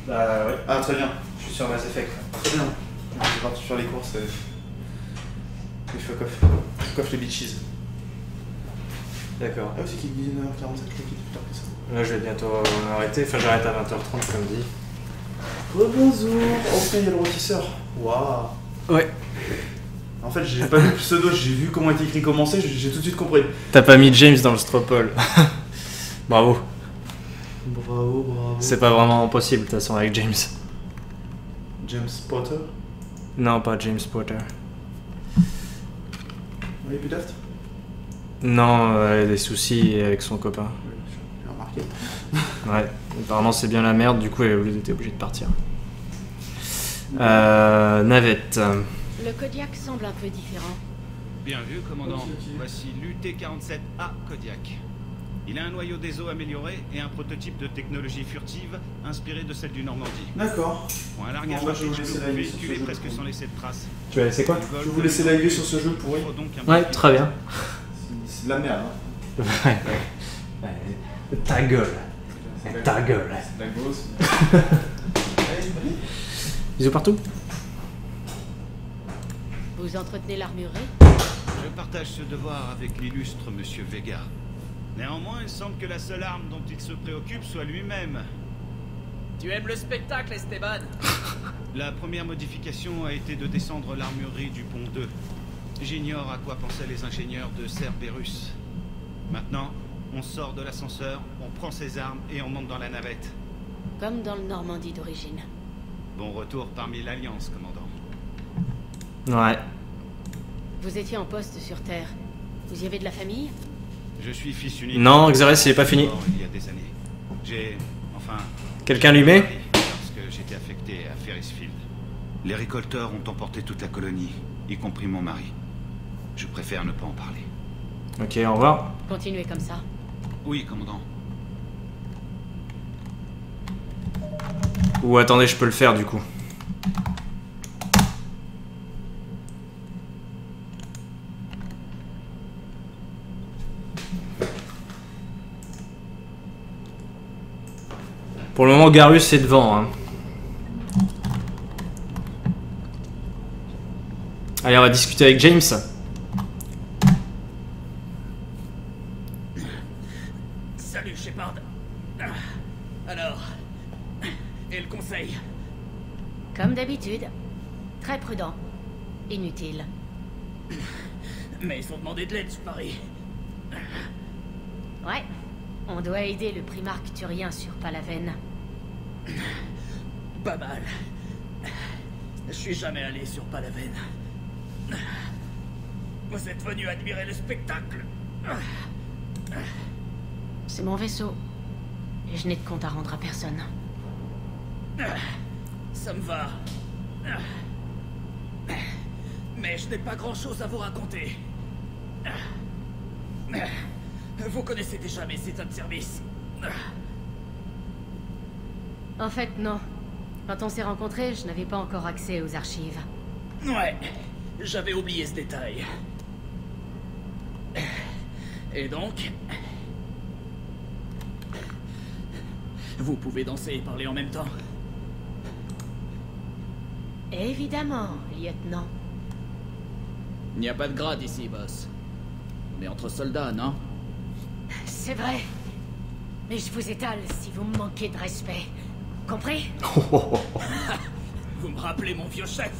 Bah ouais. Ah très bien. Je suis sur Mass Effect. Très bien. Je vais partir faire les courses. Et fuck off. Fuck off les bitches. D'accord. Ah oui, c'est qu'il dit 9h47, je crois qu'il était plus tard que ça. Là je vais bientôt m'arrêter, enfin j'arrête à 20h30 comme dit. Bonjour. Ok, il y a le rôtisseur. Waouh. Ouais. En fait, j'ai pas vu le pseudo, j'ai vu comment était écrit commencer, j'ai tout de suite compris. T'as pas mis James dans le stropole. Bravo. Bravo. C'est pas vraiment possible de toute façon avec James. James Potter? Non, pas James Potter. Oui, peut-être? Non, elle a des soucis avec son copain. J'ai remarqué. Ouais, apparemment c'est bien la merde, du coup elle était obligée de partir. Navette. Le Kodiak semble un peu différent. Bien vu, commandant. Voici l'UT-47A Kodiak. Il a un noyau des eaux amélioré et un prototype de technologie furtive inspiré de celle du Normandie. D'accord. Pour un largage rapide, je peux vous véhiculer presque sans laisser de traces. Tu vas laisser quoi? Je vais vous laisser live sur ce jeu pourri. Ouais, très bien. C'est de la merde, hein. Ouais. Ta gueule. Ta gueule. C'est de la grosse. Bisous partout. Vous entretenez l'armurerie? Je partage ce devoir avec l'illustre Monsieur Vega. Néanmoins, il semble que la seule arme dont il se préoccupe soit lui-même. Tu aimes le spectacle, Esteban? La première modification a été de descendre l'armurerie du pont 2. J'ignore à quoi pensaient les ingénieurs de Cerberus. Maintenant, on sort de l'ascenseur, on prend ses armes et on monte dans la navette. Comme dans le Normandie d'origine. Bon retour parmi l'Alliance, commandant. Ouais. Vous étiez en poste sur Terre. Vous y avez de la famille? Je suis fils unique. Non, Xerès, il est pas fini. Il y a des années. Enfin... Quelqu'un lui met? Parce que j'étais affecté à Ferrisfield. Les récolteurs ont emporté toute la colonie, y compris mon mari. Je préfère ne pas en parler. Ok, au revoir. Continuez comme ça. Oui, commandant. Ou attendez, je peux le faire du coup. Pour le moment, Garus est devant. Hein. Allez, on va discuter avec James. Salut, Shepard. Alors, et le conseil? Comme d'habitude. Très prudent. Inutile. Mais ils ont demandé de l'aide, je parie. Ouais. On doit aider le primarque turien sur Palaven. Pas mal. Je suis jamais allé sur Palaven. Vous êtes venu admirer le spectacle. C'est mon vaisseau. Et je n'ai de compte à rendre à personne. Ça me va. Mais je n'ai pas grand-chose à vous raconter. Vous connaissez déjà mes états de service. En fait, non. Quand on s'est rencontrés, je n'avais pas encore accès aux archives. Ouais, j'avais oublié ce détail. Et donc... Vous pouvez danser et parler en même temps. Évidemment, lieutenant. Il n'y a pas de grade ici, boss. On est entre soldats, non? C'est vrai. Mais je vous étale si vous me manquez de respect. Compris? Vous me rappelez mon vieux chef.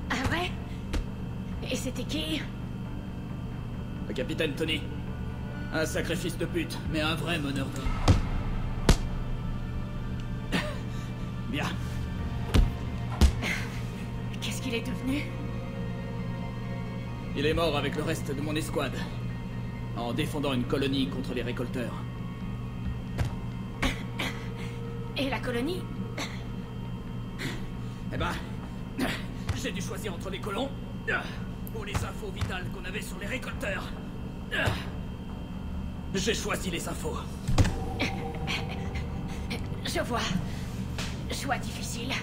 Ah ouais? Et c'était qui? Le capitaine Tony. Un sacrifice de pute, mais un vrai meneur d'homme. Bien. Qu'est-ce qu'il est devenu? Il est mort avec le reste de mon escouade. En défendant une colonie contre les récolteurs. Et la colonie? Eh ben... J'ai dû choisir entre les colons... ou les infos vitales qu'on avait sur les récolteurs. J'ai choisi les infos. Je vois. Choix difficile.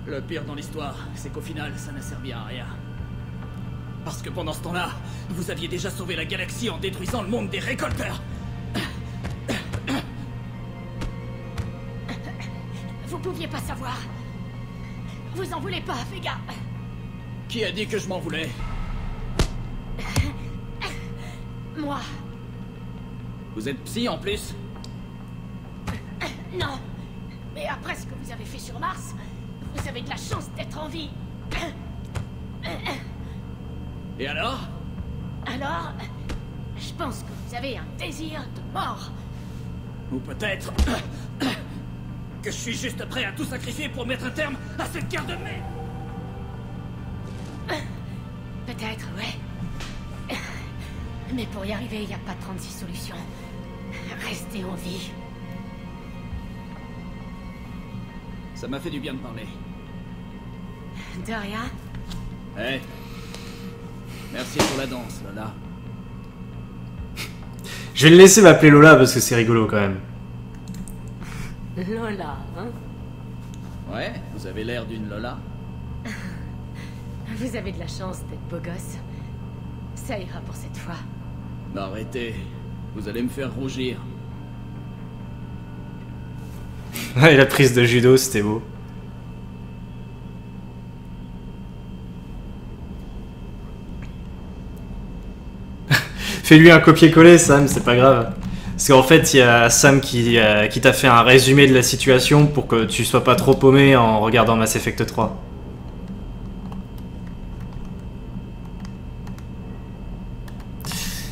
Le pire dans l'histoire, c'est qu'au final, ça n'a servi à rien. Parce que pendant ce temps-là, vous aviez déjà sauvé la galaxie en détruisant le monde des récolteurs. Vous pouviez pas savoir. Vous en voulez pas, Vega. Qui a dit que je m'en voulais? Moi. Vous êtes psy en plus? Non. Mais après ce que vous avez fait sur Mars, vous avez de la chance d'être en vie. Et alors? Alors, je pense que vous avez un désir de mort. Ou peut-être que je suis juste prêt à tout sacrifier pour mettre un terme à cette guerre de merde. Peut-être, ouais. Mais pour y arriver, il n'y a pas 36 solutions. Restez en vie. Ça m'a fait du bien de parler. De rien. Hey. Merci pour la danse, Lola. Je vais le laisser m'appeler Lola parce que c'est rigolo quand même. Lola, hein? Ouais, vous avez l'air d'une Lola. Vous avez de la chance d'être beau gosse. Ça ira pour cette fois. Arrêtez, vous allez me faire rougir. Et la prise de judo, c'était beau. Fais-lui un copier-coller, Sam, c'est pas grave. Parce qu'en fait, il y a Sam qui t'a fait un résumé de la situation pour que tu sois pas trop paumé en regardant Mass Effect 3.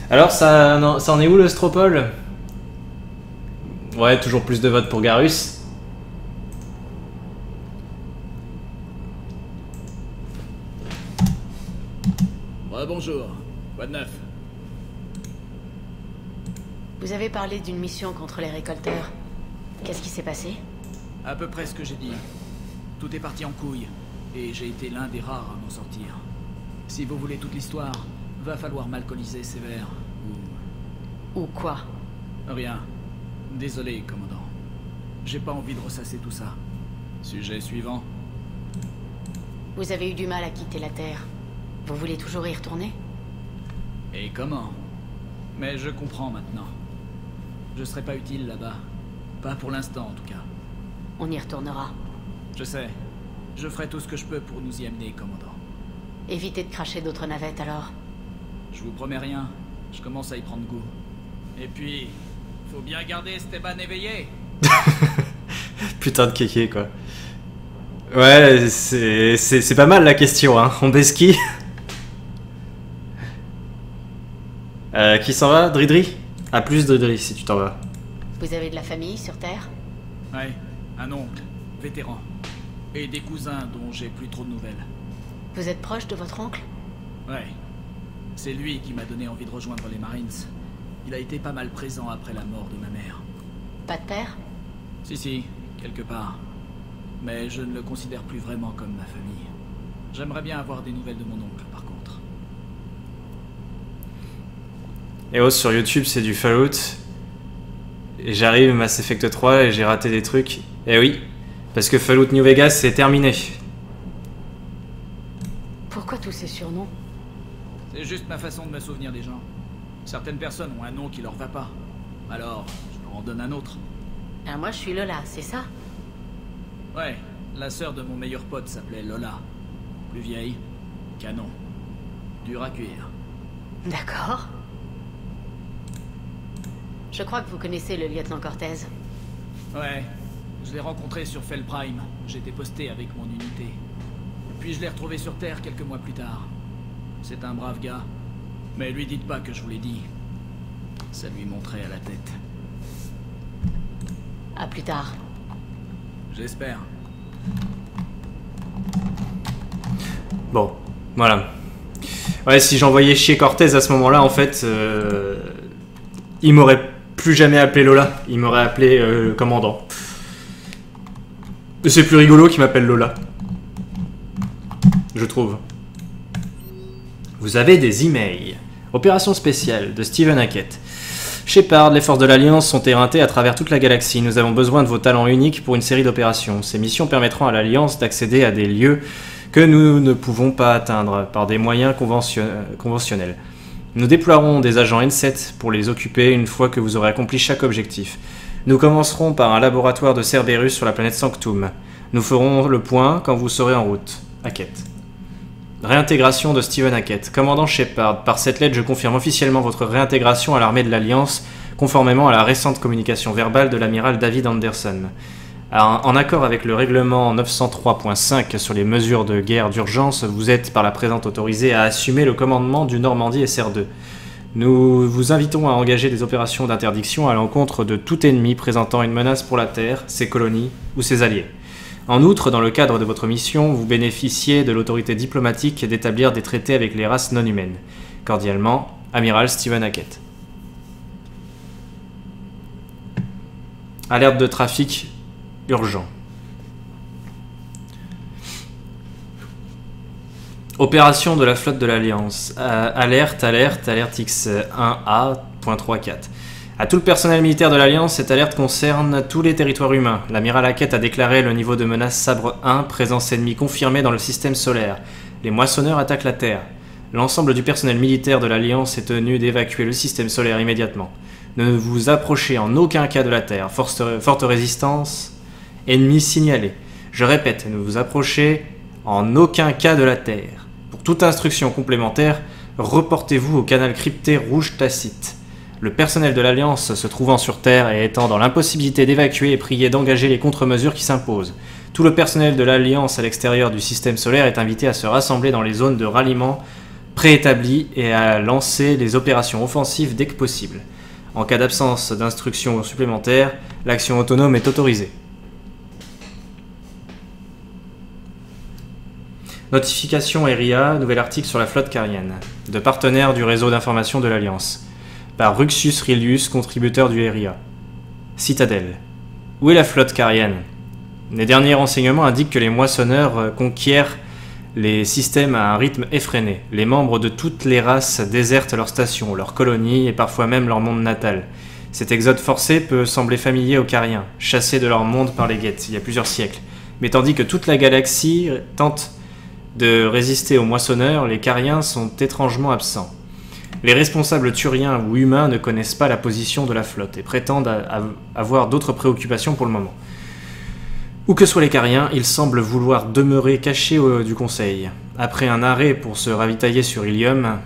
Alors, ça en est où le Stropole? Ouais, toujours plus de votes pour Garrus. Ouais, bonjour. Quoi de neuf? Vous avez parlé d'une mission contre les récolteurs. Qu'est-ce qui s'est passé? À peu près ce que j'ai dit. Tout est parti en couille, et j'ai été l'un des rares à m'en sortir. Si vous voulez toute l'histoire, va falloir m'alcooliser sévère, Ou quoi? Rien. Désolé, commandant. J'ai pas envie de ressasser tout ça. Sujet suivant. Vous avez eu du mal à quitter la Terre. Vous voulez toujours y retourner? Et comment? Mais je comprends maintenant. Je serai pas utile là-bas. Pas pour l'instant, en tout cas. On y retournera. Je sais. Je ferai tout ce que je peux pour nous y amener, commandant. Évitez de cracher d'autres navettes, alors. Je vous promets rien. Je commence à y prendre goût. Et puis, faut bien garder Esteban éveillé. Putain de kéké, quoi. Ouais, c'est pas mal la question, hein. On baisse qui? Qui s'en va? Dridri? À plus, Dridri, si tu t'en vas. Vous avez de la famille sur Terre? Ouais, un oncle, vétéran. Et des cousins dont j'ai plus trop de nouvelles. Vous êtes proche de votre oncle? Ouais. C'est lui qui m'a donné envie de rejoindre les Marines. Il a été pas mal présent après la mort de ma mère. Pas de père? Si, quelque part. Mais je ne le considère plus vraiment comme ma famille. J'aimerais bien avoir des nouvelles de mon oncle, par contre. Et oh, sur YouTube, c'est du Fallout. Et j'arrive Mass Effect 3 et j'ai raté des trucs. Et oui, parce que Fallout New Vegas, c'est terminé. Pourquoi tous ces surnoms? C'est juste ma façon de me souvenir des gens. Certaines personnes ont un nom qui leur va pas. Alors, je leur en donne un autre. Ah, moi, je suis Lola, c'est ça? Ouais, la sœur de mon meilleur pote s'appelait Lola. Plus vieille, canon. Dur à cuire. D'accord. Je crois que vous connaissez le lieutenant Cortez. Ouais, je l'ai rencontré sur Fel Prime. J'étais posté avec mon unité. Puis je l'ai retrouvé sur Terre quelques mois plus tard. C'est un brave gars. Mais lui dites pas que je vous l'ai dit. Ça lui monterait à la tête. À plus tard. J'espère. Bon, voilà. Ouais, si j'envoyais chier Cortez à ce moment-là, en fait, il m'aurait plus jamais appelé Lola. Il m'aurait appelé commandant. C'est plus rigolo qu'il m'appelle Lola. Je trouve. Vous avez des emails. Opération spéciale de Stephen Hackett. Shepard, les forces de l'Alliance sont éreintées à travers toute la galaxie. Nous avons besoin de vos talents uniques pour une série d'opérations. Ces missions permettront à l'Alliance d'accéder à des lieux que nous ne pouvons pas atteindre par des moyens conventionnels. Nous déploierons des agents N7 pour les occuper une fois que vous aurez accompli chaque objectif. Nous commencerons par un laboratoire de Cerberus sur la planète Sanctum. Nous ferons le point quand vous serez en route. Hackett. Réintégration de Stephen Hackett. Commandant Shepard, par cette lettre, je confirme officiellement votre réintégration à l'armée de l'Alliance, conformément à la récente communication verbale de l'amiral David Anderson. En accord avec le règlement 903.5 sur les mesures de guerre d'urgence, vous êtes par la présente autorisé à assumer le commandement du Normandie SR2. Nous vous invitons à engager des opérations d'interdiction à l'encontre de tout ennemi présentant une menace pour la Terre, ses colonies ou ses alliés. En outre, dans le cadre de votre mission, vous bénéficiez de l'autorité diplomatique d'établir des traités avec les races non humaines. Cordialement, Amiral Steven Hackett. Alerte de trafic urgent. Opération de la flotte de l'Alliance. Alerte X1A.34. À tout le personnel militaire de l'Alliance, cette alerte concerne tous les territoires humains. L'amiral Hackett a déclaré le niveau de menace Sabre 1, présence ennemie confirmée dans le système solaire. Les moissonneurs attaquent la Terre. L'ensemble du personnel militaire de l'Alliance est tenu d'évacuer le système solaire immédiatement. Ne vous approchez en aucun cas de la Terre. Forte résistance. Ennemi signalé. Je répète, ne vous approchez en aucun cas de la Terre. Pour toute instruction complémentaire, reportez-vous au canal crypté rouge tacite. Le personnel de l'Alliance se trouvant sur Terre et étant dans l'impossibilité d'évacuer est prié d'engager les contre-mesures qui s'imposent. Tout le personnel de l'Alliance à l'extérieur du système solaire est invité à se rassembler dans les zones de ralliement préétablies et à lancer les opérations offensives dès que possible. En cas d'absence d'instructions supplémentaires, l'action autonome est autorisée. Notification RIA, nouvel article sur la flotte carienne, de partenaires du réseau d'information de l'Alliance, par Ruxius Rillius, contributeur du RIA. Citadelle. Où est la flotte carienne? Les derniers renseignements indiquent que les moissonneurs conquièrent les systèmes à un rythme effréné. Les membres de toutes les races désertent leurs stations, leurs colonies et parfois même leur monde natal. Cet exode forcé peut sembler familier aux cariens, chassés de leur monde par les Geth il y a plusieurs siècles. Mais tandis que toute la galaxie tente de résister aux moissonneurs, les cariens sont étrangement absents. Les responsables turiens ou humains ne connaissent pas la position de la flotte et prétendent avoir d'autres préoccupations pour le moment. Où que soient les cariens, ils semblent vouloir demeurer cachés du Conseil. Après un arrêt pour se ravitailler sur Ilium,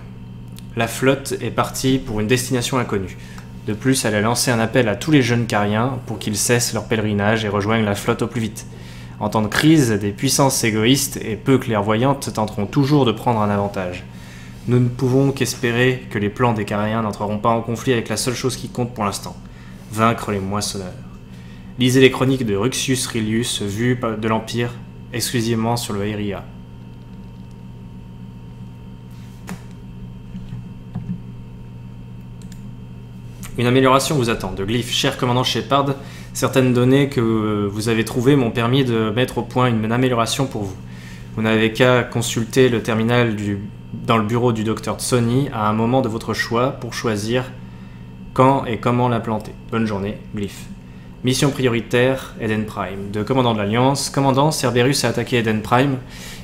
la flotte est partie pour une destination inconnue. De plus, elle a lancé un appel à tous les jeunes cariens pour qu'ils cessent leur pèlerinage et rejoignent la flotte au plus vite. En temps de crise, des puissances égoïstes et peu clairvoyantes tenteront toujours de prendre un avantage. Nous ne pouvons qu'espérer que les plans des Cariens n'entreront pas en conflit avec la seule chose qui compte pour l'instant, vaincre les moissonneurs. Lisez les chroniques de Ruxius Rillius, vues de l'Empire, exclusivement sur le RIA. Une amélioration vous attend. De Glyph, cher commandant Shepard, certaines données que vous avez trouvées m'ont permis de mettre au point une amélioration pour vous. Vous n'avez qu'à consulter le terminal dans le bureau du docteur Tsoni à un moment de votre choix pour choisir quand et comment l'implanter. Bonne journée, Glyph. Mission prioritaire, Eden Prime. De commandant de l'Alliance, commandant, Cerberus a attaqué Eden Prime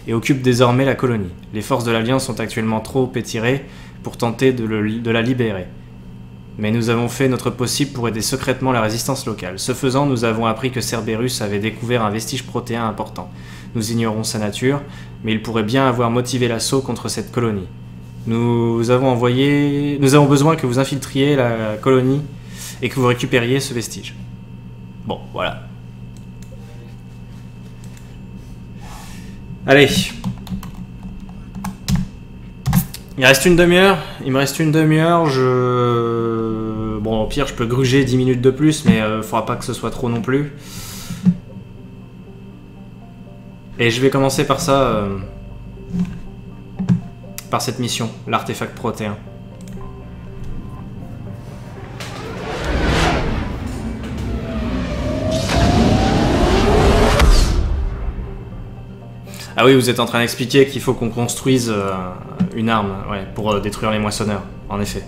et occupe désormais la colonie. Les forces de l'Alliance sont actuellement trop étirées pour tenter de la libérer. Mais nous avons fait notre possible pour aider secrètement la résistance locale. Ce faisant, nous avons appris que Cerberus avait découvert un vestige protéin important. Nous ignorons sa nature, mais il pourrait bien avoir motivé l'assaut contre cette colonie. Nous avons besoin que vous infiltriez la colonie et que vous récupériez ce vestige. Bon, voilà. Allez. Il reste une demi-heure. Il me reste une demi-heure. Bon, au pire, je peux gruger 10 minutes de plus, mais faudra pas que ce soit trop non plus. Et je vais commencer par ça. Par cette mission, l'artefact protéin. Ah oui, vous êtes en train d'expliquer qu'il faut qu'on construise une arme, ouais, pour détruire les moissonneurs, en effet.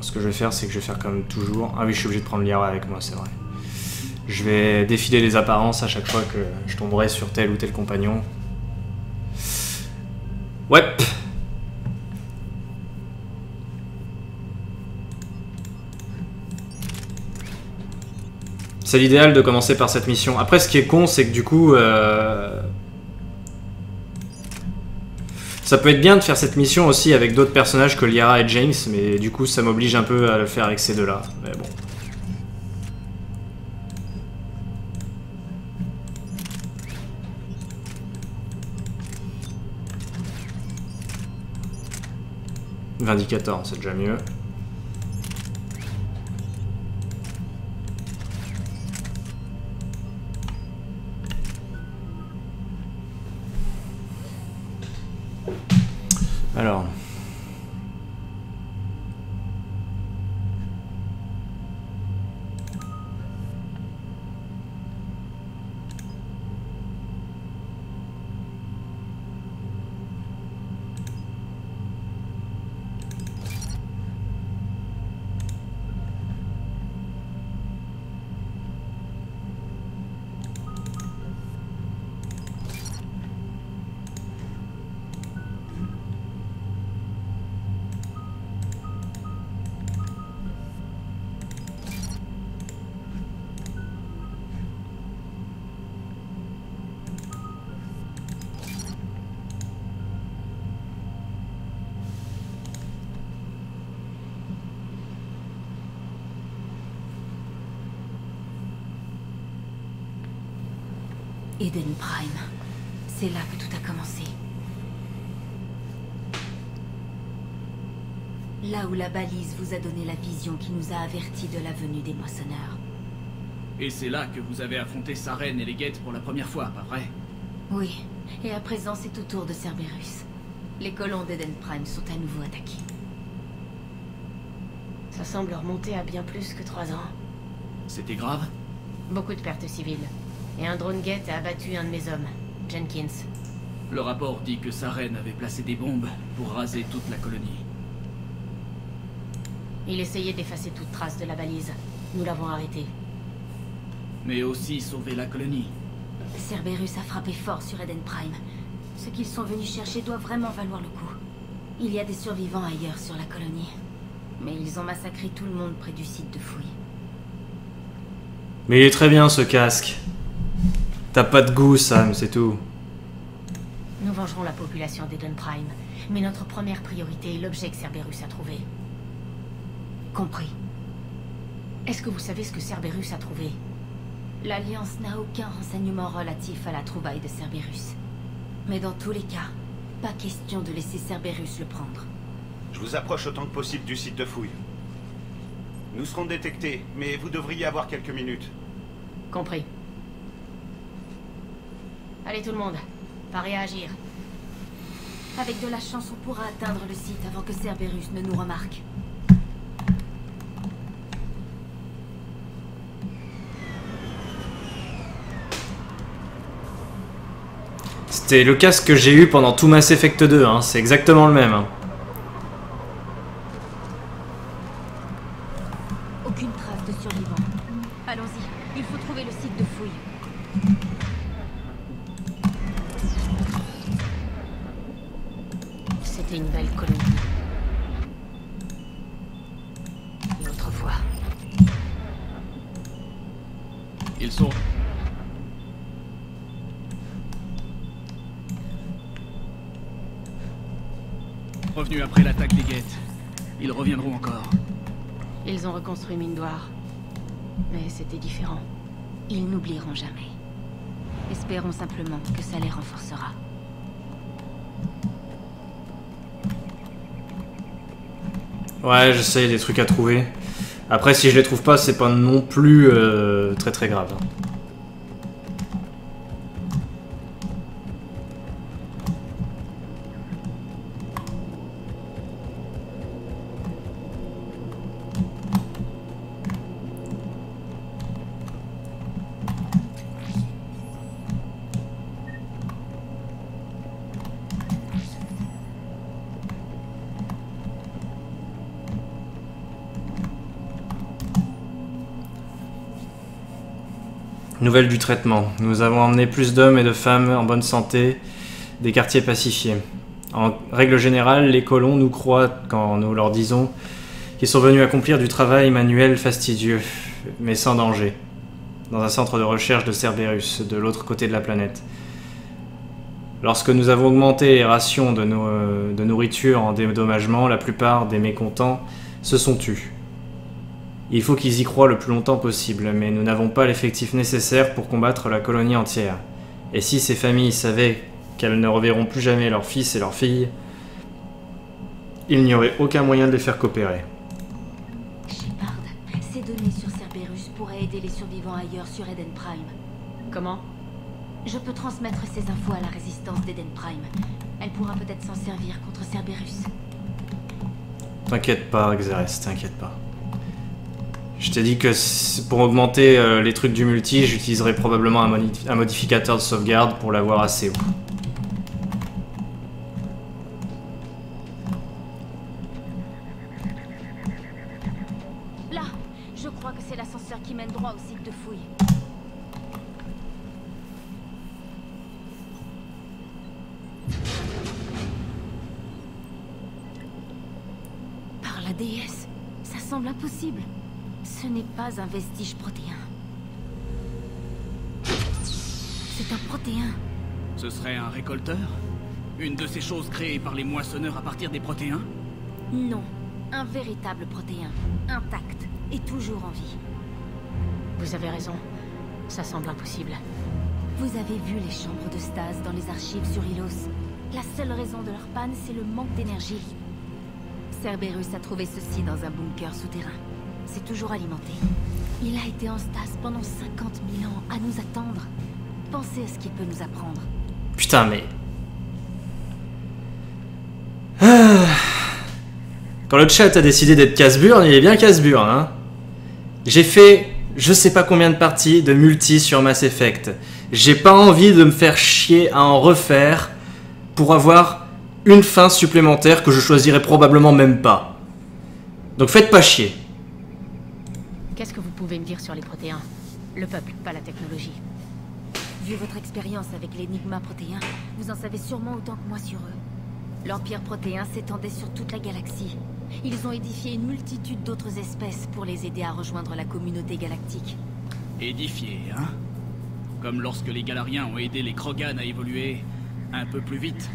Ce que je vais faire, c'est que je vais faire comme toujours... Ah oui, je suis obligé de prendre l'IRA avec moi, c'est vrai. Je vais défiler les apparences à chaque fois que je tomberai sur tel ou tel compagnon. Ouais. C'est l'idéal de commencer par cette mission. Après, ce qui est con, c'est que du coup... ça peut être bien de faire cette mission aussi avec d'autres personnages que Liara et James, mais du coup, ça m'oblige un peu à le faire avec ces deux-là. Mais bon. Vindicator, c'est déjà mieux. Alors... Eden Prime. C'est là que tout a commencé. Là où la balise vous a donné la vision qui nous a avertis de la venue des moissonneurs. Et c'est là que vous avez affronté Saren et les Geth pour la première fois, pas vrai? Oui, et à présent c'est au tour de Cerberus. Les colons d'Eden Prime sont à nouveau attaqués. Ça semble remonter à bien plus que 3 ans. C'était grave? Beaucoup de pertes civiles. Et un drone Geth a abattu un de mes hommes, Jenkins. Le rapport dit que Saren avait placé des bombes pour raser toute la colonie. Il essayait d'effacer toute trace de la balise. Nous l'avons arrêté. Mais aussi sauver la colonie. Cerberus a frappé fort sur Eden Prime. Ce qu'ils sont venus chercher doit vraiment valoir le coup. Il y a des survivants ailleurs sur la colonie. Mais ils ont massacré tout le monde près du site de fouille. Mais il est très bien ce casque. T'as pas de goût, Sam, c'est tout. Nous vengerons la population d'Eden Prime. Mais notre première priorité est l'objet que Cerberus a trouvé. Compris. Est-ce que vous savez ce que Cerberus a trouvé? L'Alliance n'a aucun renseignement relatif à la trouvaille de Cerberus. Mais dans tous les cas, pas question de laisser Cerberus le prendre. Je vous approche autant que possible du site de fouille. Nous serons détectés, mais vous devriez avoir quelques minutes. Compris. Allez tout le monde, parez à agir. Avec de la chance, on pourra atteindre le site avant que Cerberus ne nous remarque. C'était le casque que j'ai eu pendant tout Mass Effect 2, hein. C'est exactement le même. Hein. Aucune trace de survivants. Allons-y, il faut trouver le site de fouille. C'était une belle colonie. Et autrefois. Ils sont... revenus après l'attaque des Geth. Ils reviendront encore. Ils ont reconstruit Mindoir. Mais c'était différent. Ils n'oublieront jamais. Espérons simplement que ça les renforcera. Ouais, j'essaye des trucs à trouver. Après, si je les trouve pas, c'est pas non plus très très grave. Nouvelle du traitement. Nous avons emmené plus d'hommes et de femmes en bonne santé des quartiers pacifiés. En règle générale, les colons nous croient quand nous leur disons qu'ils sont venus accomplir du travail manuel fastidieux, mais sans danger. dans un centre de recherche de Cerberus, de l'autre côté de la planète. Lorsque nous avons augmenté les rations de nourriture en dédommagement, la plupart des mécontents se sont tus. Il faut qu'ils y croient le plus longtemps possible, mais nous n'avons pas l'effectif nécessaire pour combattre la colonie entière. Et si ces familles savaient qu'elles ne reverront plus jamais leurs fils et leurs filles, il n'y aurait aucun moyen de les faire coopérer. Shepard, ces données sur Cerberus pourraient aider les survivants ailleurs sur Eden Prime. Comment? Je peux transmettre ces infos à la résistance d'Eden Prime. Elle pourra peut-être s'en servir contre Cerberus. T'inquiète pas, Xerès, t'inquiète pas. Je t'ai dit que pour augmenter les trucs du multi, j'utiliserai probablement un modificateur de sauvegarde pour l'avoir assez haut. Là, je crois que c'est l'ascenseur qui mène droit au site de fouille. Par la déesse, ça semble impossible. Ce n'est pas un vestige protéin. C'est un protéin. Ce serait un récolteur? Une de ces choses créées par les moissonneurs à partir des protéins? Non, un véritable protéin, intact et toujours en vie. Vous avez raison. Ça semble impossible. Vous avez vu les chambres de stase dans les archives sur Ilos. La seule raison de leur panne, c'est le manque d'énergie. Cerberus a trouvé ceci dans un bunker souterrain. C'est toujours alimenté. Il a été en stase pendant 50 000 ans à nous attendre. Pensez à ce qu'il peut nous apprendre. Putain, mais... Quand le chat a décidé d'être casse-burne, il est bien casse-burne, hein. J'ai fait je sais pas combien de parties de multi sur Mass Effect. J'ai pas envie de me faire chier à en refaire pour avoir une fin supplémentaire que je choisirais probablement même pas. Donc faites pas chier. Qu'est-ce que vous pouvez me dire sur les protéins? Le peuple, pas la technologie. Vu votre expérience avec l'énigma protéin, vous en savez sûrement autant que moi sur eux. L'Empire protéin s'étendait sur toute la galaxie. Ils ont édifié une multitude d'autres espèces pour les aider à rejoindre la communauté galactique. Édifié, hein? Comme lorsque les Galariens ont aidé les Krogan à évoluer un peu plus vite.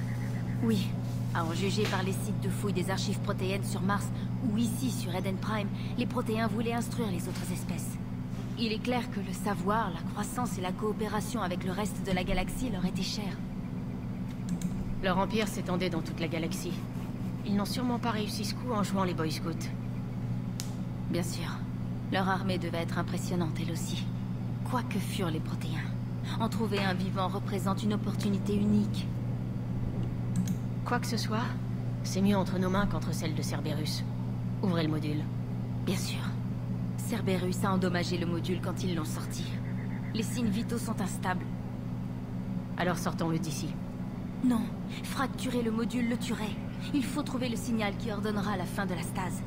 Oui, à en juger par les sites de fouilles des archives protéennes sur Mars ou ici sur Eden Prime, les protéins voulaient instruire les autres espèces. Il est clair que le savoir, la croissance et la coopération avec le reste de la galaxie leur étaient chers. Leur empire s'étendait dans toute la galaxie. Ils n'ont sûrement pas réussi ce coup en jouant les Boy Scouts. Bien sûr. Leur armée devait être impressionnante, elle aussi. Quoi que furent les protéins, en trouver un vivant représente une opportunité unique. Quoi que ce soit, c'est mieux entre nos mains qu'entre celles de Cerberus. Ouvrez le module. Bien sûr. Cerberus a endommagé le module quand ils l'ont sorti. Les signes vitaux sont instables. Alors sortons-le d'ici. Non, fracturer le module le tuerait. Il faut trouver le signal qui ordonnera la fin de la stase.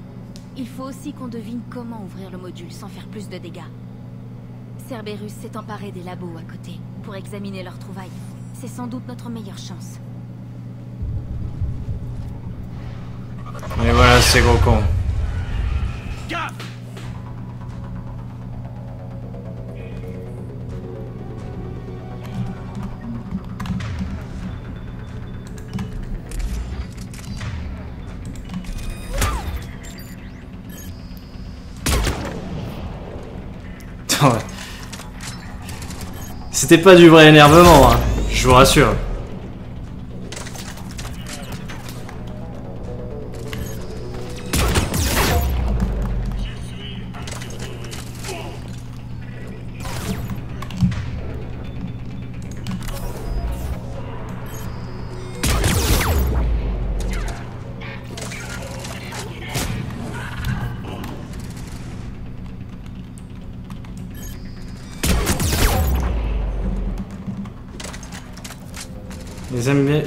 Il faut aussi qu'on devine comment ouvrir le module sans faire plus de dégâts. Cerberus s'est emparé des labos à côté pour examiner leurs trouvailles. C'est sans doute notre meilleure chance. Et voilà, c'est gros con. Gaffe! C'était pas du vrai énervement, hein, je vous rassure.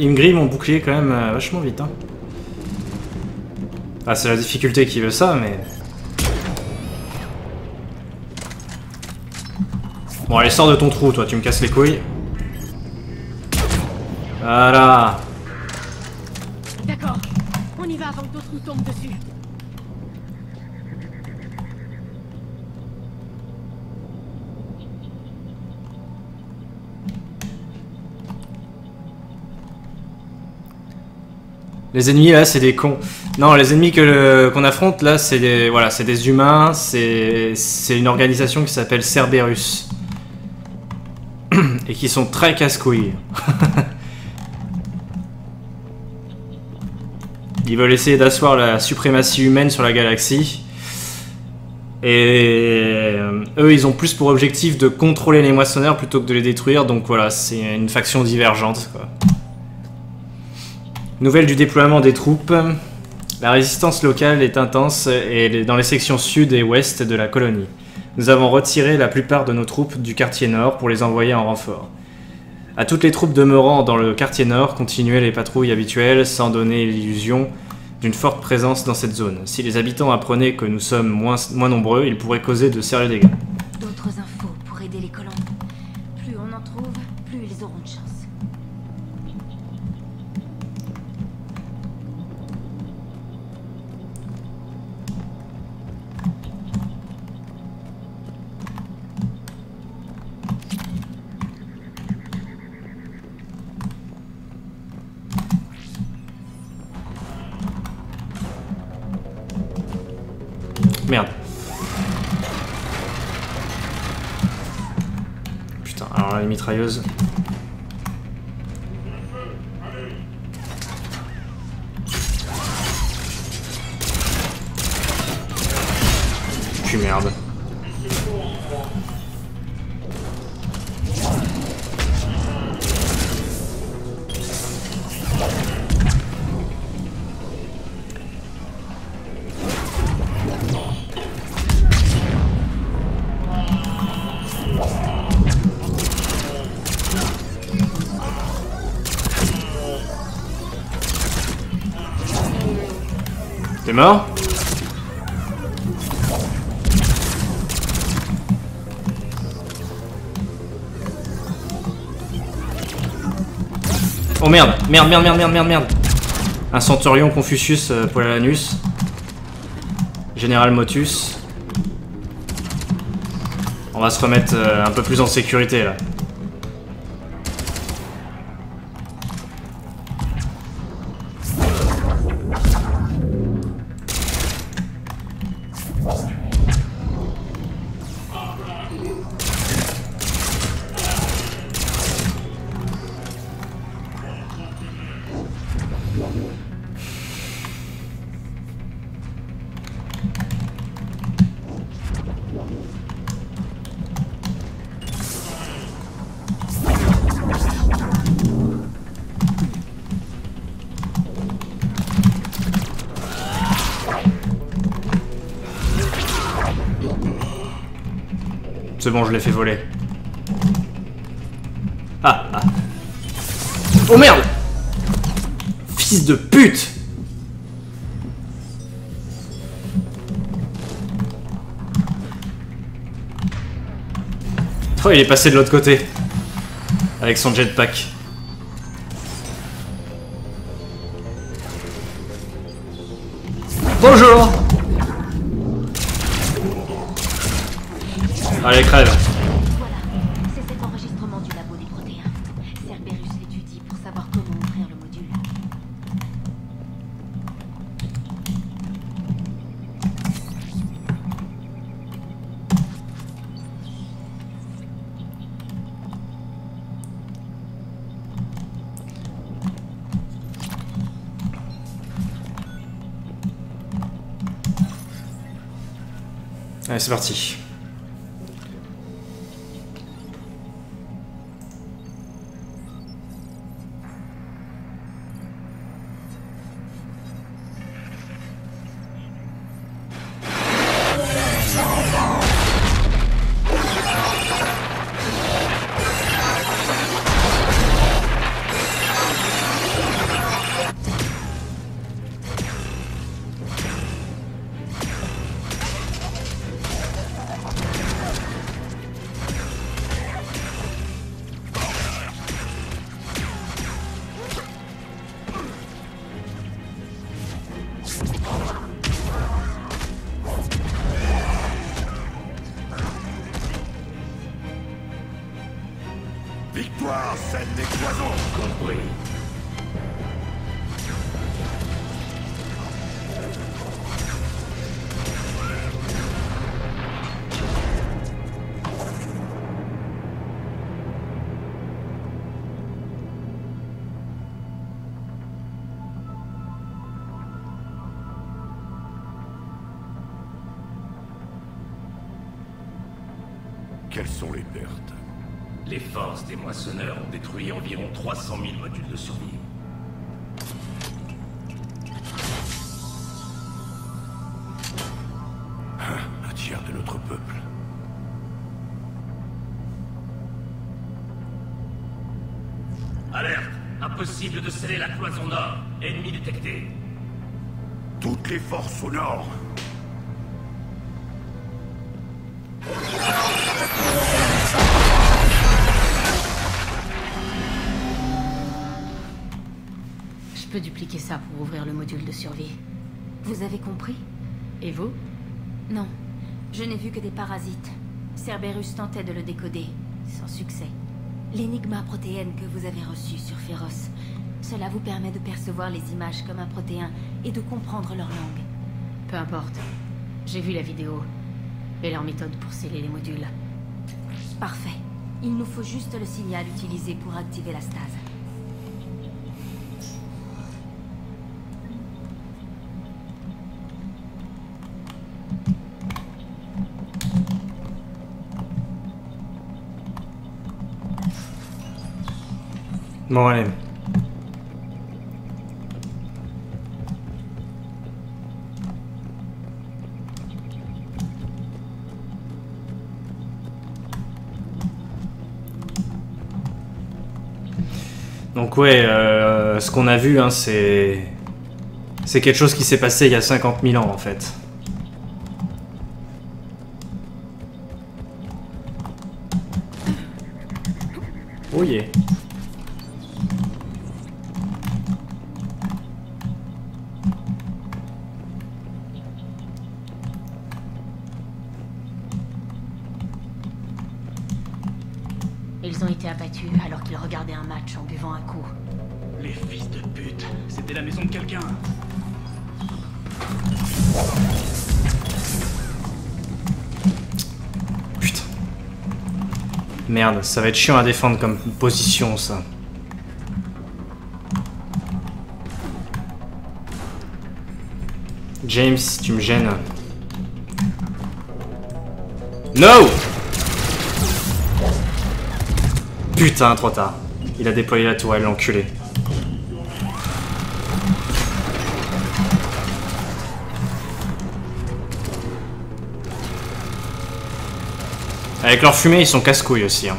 Ils me grillent mon bouclier quand même vachement vite. Hein. Ah, c'est la difficulté qui veut ça, mais... Bon, allez, sors de ton trou, toi, tu me casses les couilles. Voilà. D'accord, on y va avant que d'autres nous tombent dessus. Les ennemis là c'est des cons. Non, les ennemis qu'on affronte là c'est des, voilà, c'est des humains, c'est une organisation qui s'appelle Cerberus. Et qui sont très casse-couilles. Ils veulent essayer d'asseoir la suprématie humaine sur la galaxie. Et eux ils ont plus pour objectif de contrôler les moissonneurs plutôt que de les détruire. Donc voilà, c'est une faction divergente quoi. Nouvelle du déploiement des troupes. La résistance locale est intense et dans les sections sud et ouest de la colonie. Nous avons retiré la plupart de nos troupes du quartier nord pour les envoyer en renfort. À toutes les troupes demeurant dans le quartier nord, continuez les patrouilles habituelles sans donner l'illusion d'une forte présence dans cette zone. Si les habitants apprenaient que nous sommes moins nombreux, ils pourraient causer de sérieux dégâts. D'autres infos pour aider les colons. Plus on en trouve, plus ils auront de chance. Merde. Putain, alors là, les mitrailleuses. Puis merde. T'es mort? Oh merde, merde. Un centurion Confucius Polanus. Général Motus. On va se remettre un peu plus en sécurité là. C'est bon, je l'ai fait voler. Ah. Oh merde! Fils de pute! Oh, il est passé de l'autre côté. Avec son jetpack. Bonjour! Allez, crève. Voilà, c'est cet enregistrement du labo des protéins. Cerberus l'étudie pour savoir comment ouvrir le module. Allez, c'est parti. Victoire, celle des cloisons, compris. Quelles sont les pertes? Les forces des moissonneurs ont détruit environ 300 000 modules de survie. Un tiers de notre peuple. Alerte! Impossible de sceller la cloison nord. Ennemi détecté. Toutes les forces au nord. Je peux dupliquer ça pour ouvrir le module de survie. Vous avez compris? Et vous? Non. Je n'ai vu que des parasites. Cerberus tentait de le décoder, sans succès. L'énigma protéenne que vous avez reçue sur Féroce, cela vous permet de percevoir les images comme un protéin et de comprendre leur langue. Peu importe. J'ai vu la vidéo. Et leur méthode pour sceller les modules. Parfait. Il nous faut juste le signal utilisé pour activer la stase. Bon, allez. Donc ouais, ce qu'on a vu, hein, c'est quelque chose qui s'est passé il y a 50 000 ans en fait. Oh yeah. Ils ont été abattus alors qu'ils regardaient un match en buvant un coup. Les fils de pute, c'était la maison de quelqu'un. Putain. Merde, ça va être chiant à défendre comme position ça. James, tu me gênes. No! Putain, trop tard. Il a déployé la tourelle, l'enculé. Avec leur fumée, ils sont casse-couilles aussi. Hein.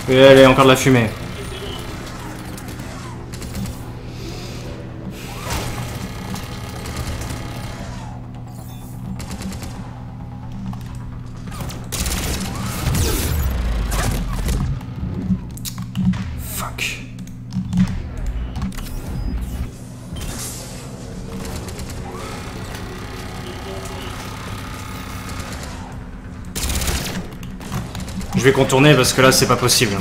Et allez, encore de la fumée. Fuck. Je vais contourner parce que là c'est pas possible.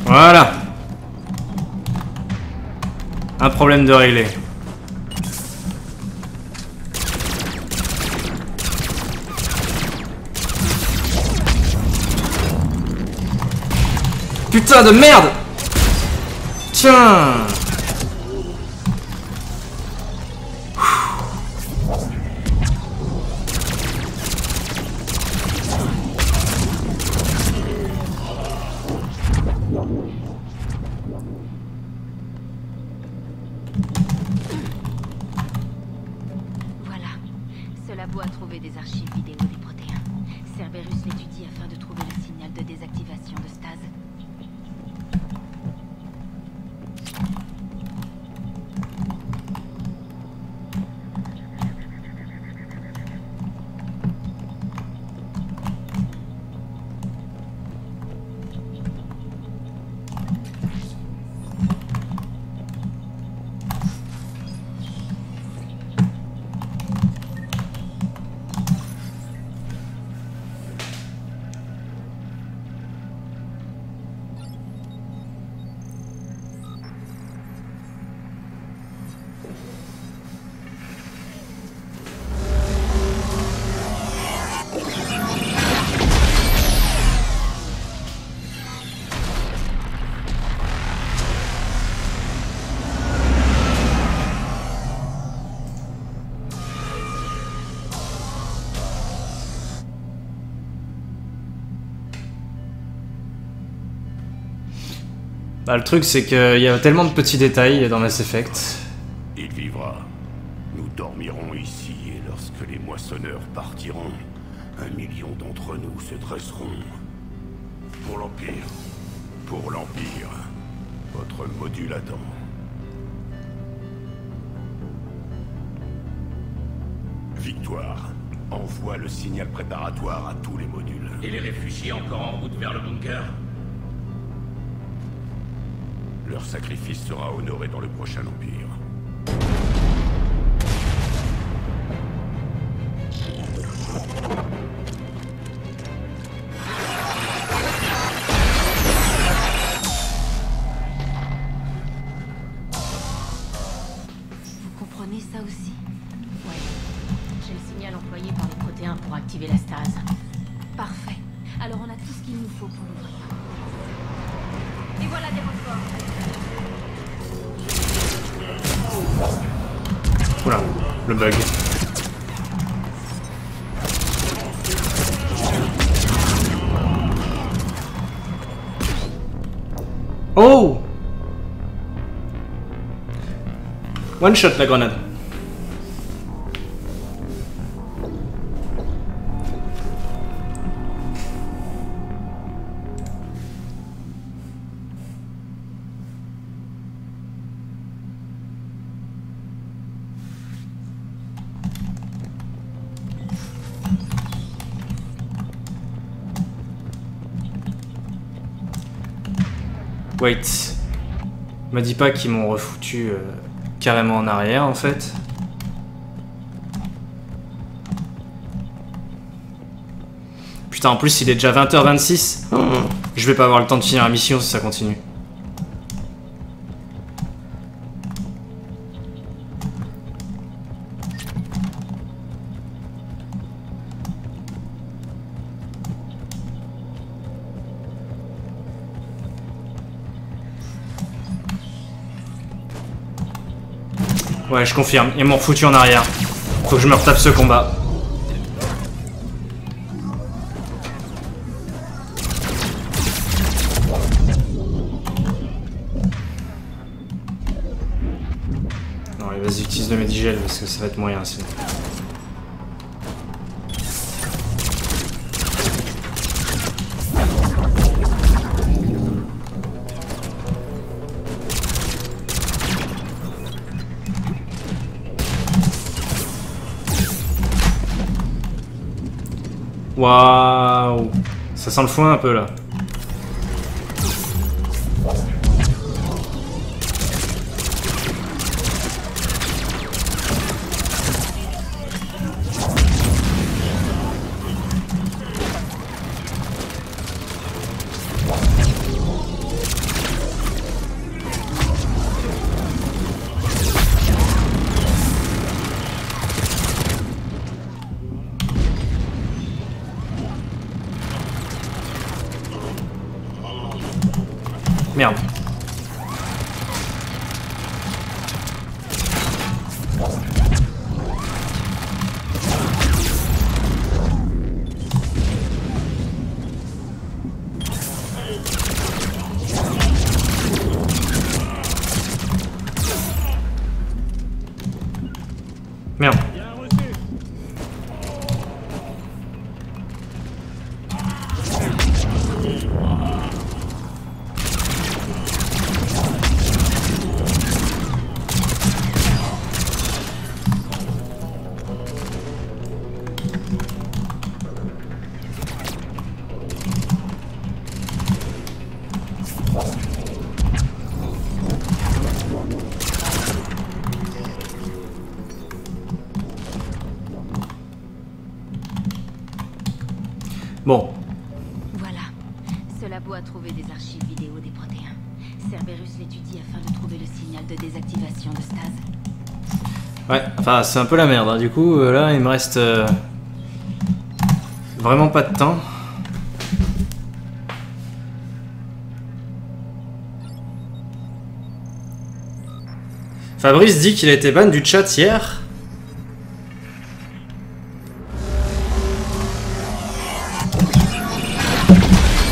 Voilà. Un problème de régler. Putain de merde! Tiens! retrouvé des archives vidéo des protéins. Cerberus l'étudie afin de trouver le signal de désactivation de stase. Bah, le truc, c'est qu'il y a tellement de petits détails dans Mass Effect. Il vivra. Nous dormirons ici et lorsque les moissonneurs partiront, 1 million d'entre nous se dresseront. Pour l'Empire. Pour l'Empire. Votre module attend. Victoire. Envoie le signal préparatoire à tous les modules. Et les réfugiés encore en route vers le bunker? Leur sacrifice sera honoré dans le prochain Empire. Vous comprenez ça aussi? Ouais. J'ai le signal employé par les protéins pour activer la stase. Parfait. Alors on a tout ce qu'il nous faut pour l'ouvrir. Et voilà des renforts. Oula, le bug. Oh! One shot la grenade. Wait. Me dis pas qu'ils m'ont refoutu carrément en arrière en fait. Putain, en plus il est déjà 20h26. Je vais pas avoir le temps de finir la mission si ça continue. Ouais, je confirme, ils m'ont foutu en arrière. Faut que je me retape ce combat. Non, allez, vas-y, utilise le Medigel parce que ça va être moyen sinon. Waouh, ça sent le foin un peu là. Merde. Merde. Bon. Voilà. Ce labo a trouvé des archives vidéo des protéins. Cerberus l'étudie afin de trouver le signal de désactivation de stase. Ouais, enfin c'est un peu la merde, hein. Du coup là il me reste vraiment pas de temps. Fabrice dit qu'il a été ban du chat hier.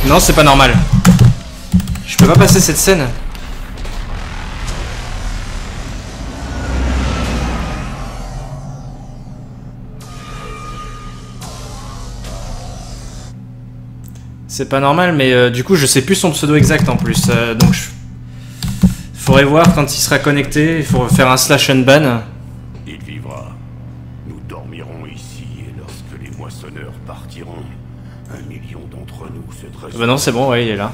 Non, c'est pas normal. Je peux pas passer cette scène. C'est pas normal, mais du coup je sais plus son pseudo exact en plus, donc faudrait voir quand il sera connecté, il faut faire un slash unban. Il vivra. Nous dormirons ici et lorsque les moissonneurs partiront, 1 million d'entre nous se dresseront. Bah non, c'est bon, ouais, il est là.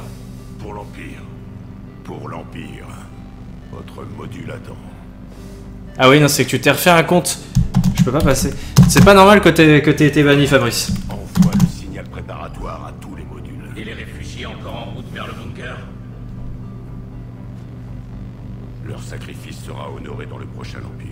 Pour l'Empire. Pour l'Empire. Votre module attend. Ah oui, non, c'est que tu t'es refait un compte. Je peux pas passer. C'est pas normal que t'aies été banni, Fabrice. Envoie le signal préparatoire à tous les modules. Et les réfugiés encore en route vers le bunker? Leur sacrifice sera honoré dans le prochain Empire.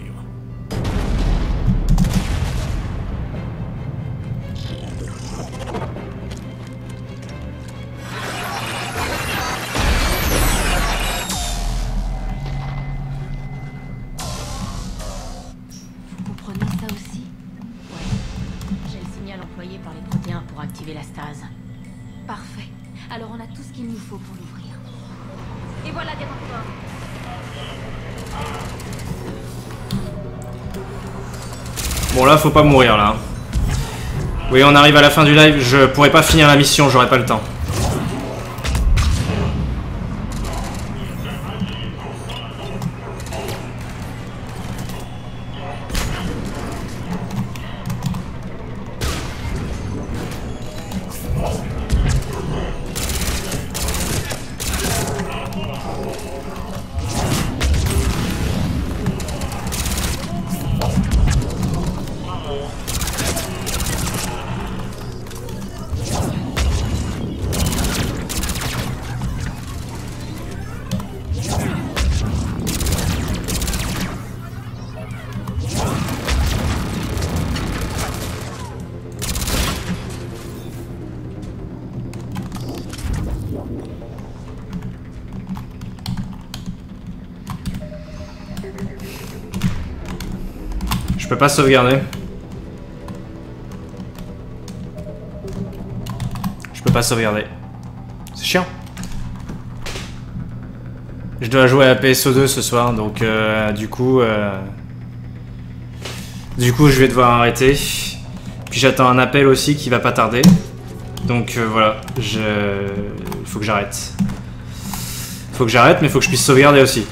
Vous comprenez ça aussi? Ouais. J'ai le signal employé par les protéins pour activer la stase. Parfait. Alors on a tout ce qu'il nous faut pour l'ouvrir. Et voilà des renforts. Bon là, faut pas mourir là. Oui, on arrive à la fin du live, je pourrais pas finir la mission, j'aurais pas le temps. Je peux pas sauvegarder. Je peux pas sauvegarder. C'est chiant. Je dois jouer à PSO2 ce soir, donc du coup je vais devoir arrêter. Puis j'attends un appel aussi qui va pas tarder. Donc voilà, il faut que j'arrête. Faut que j'arrête, mais il faut que je puisse sauvegarder aussi.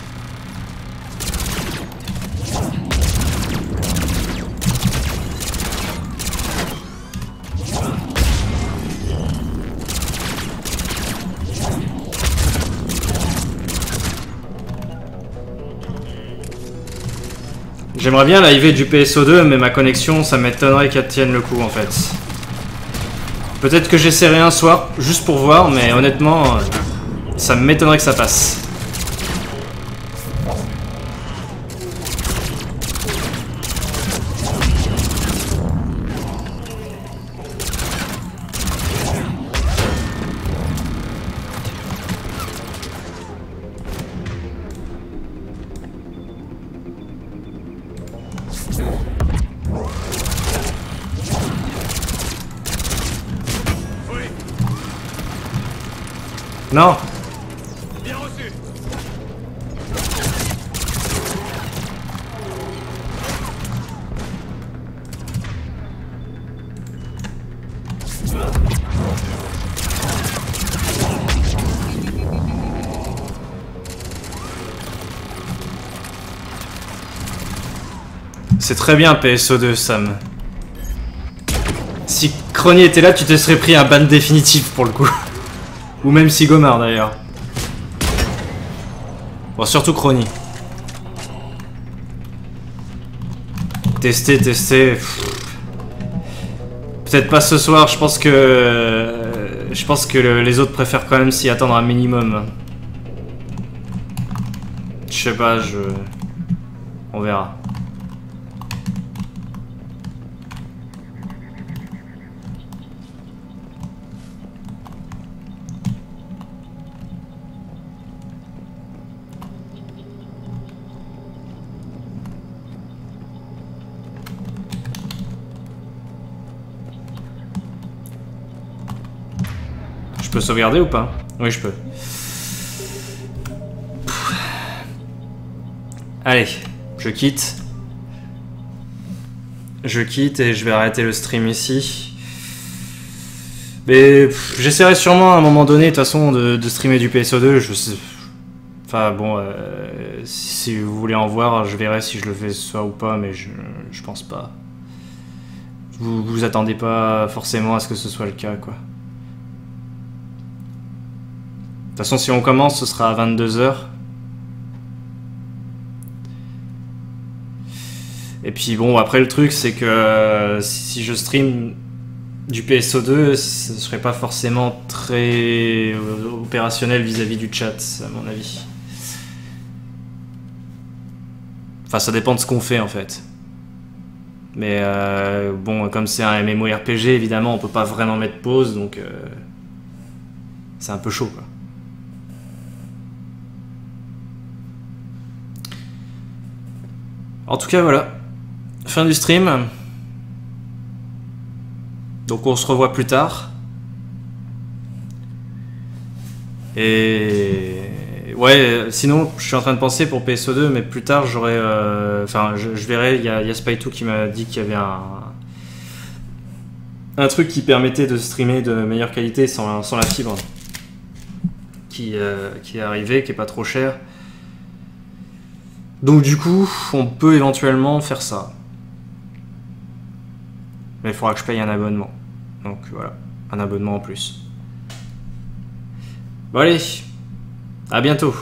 J'aimerais bien live du PSO2, mais ma connexion, ça m'étonnerait qu'elle tienne le coup en fait. Peut-être que j'essaierai un soir, juste pour voir, mais honnêtement, ça m'étonnerait que ça passe. Non. Bien reçu. C'est très bien PSO2, Sam. Si Crony était là, tu te serais pris un ban définitif pour le coup. Ou même Sigomar d'ailleurs. Bon, surtout Crony. Tester. Peut-être pas ce soir, je pense que... les autres préfèrent quand même s'y attendre un minimum. Je sais pas, on verra. Je peux sauvegarder ou pas? Oui, je peux. Allez, je quitte. Je quitte et je vais arrêter le stream ici. Mais j'essaierai sûrement à un moment donné, de toute façon, de streamer du PSO2. Je sais... Enfin bon, si vous voulez en voir, je verrai si je le fais ce soir ou pas, mais je pense pas. Vous attendez pas forcément à ce que ce soit le cas, quoi. De toute façon, si on commence, ce sera à 22 h. Et puis bon, après le truc, c'est que si je stream du PSO2, ce serait pas forcément très opérationnel vis-à-vis du chat, à mon avis. Enfin, ça dépend de ce qu'on fait, en fait. Mais bon, comme c'est un MMORPG, évidemment, on peut pas vraiment mettre pause, donc c'est un peu chaud, quoi. En tout cas, voilà. Fin du stream. Donc on se revoit plus tard. Et... ouais, sinon, je suis en train de penser pour PSO2, mais plus tard, j'aurai... enfin, je verrai, il y a Spy2 qui m'a dit qu'il y avait un truc qui permettait de streamer de meilleure qualité sans la fibre. Qui est arrivé, qui est pas trop cher. Donc du coup, on peut éventuellement faire ça. Mais il faudra que je paye un abonnement. Donc voilà, un abonnement en plus. Bon allez, à bientôt.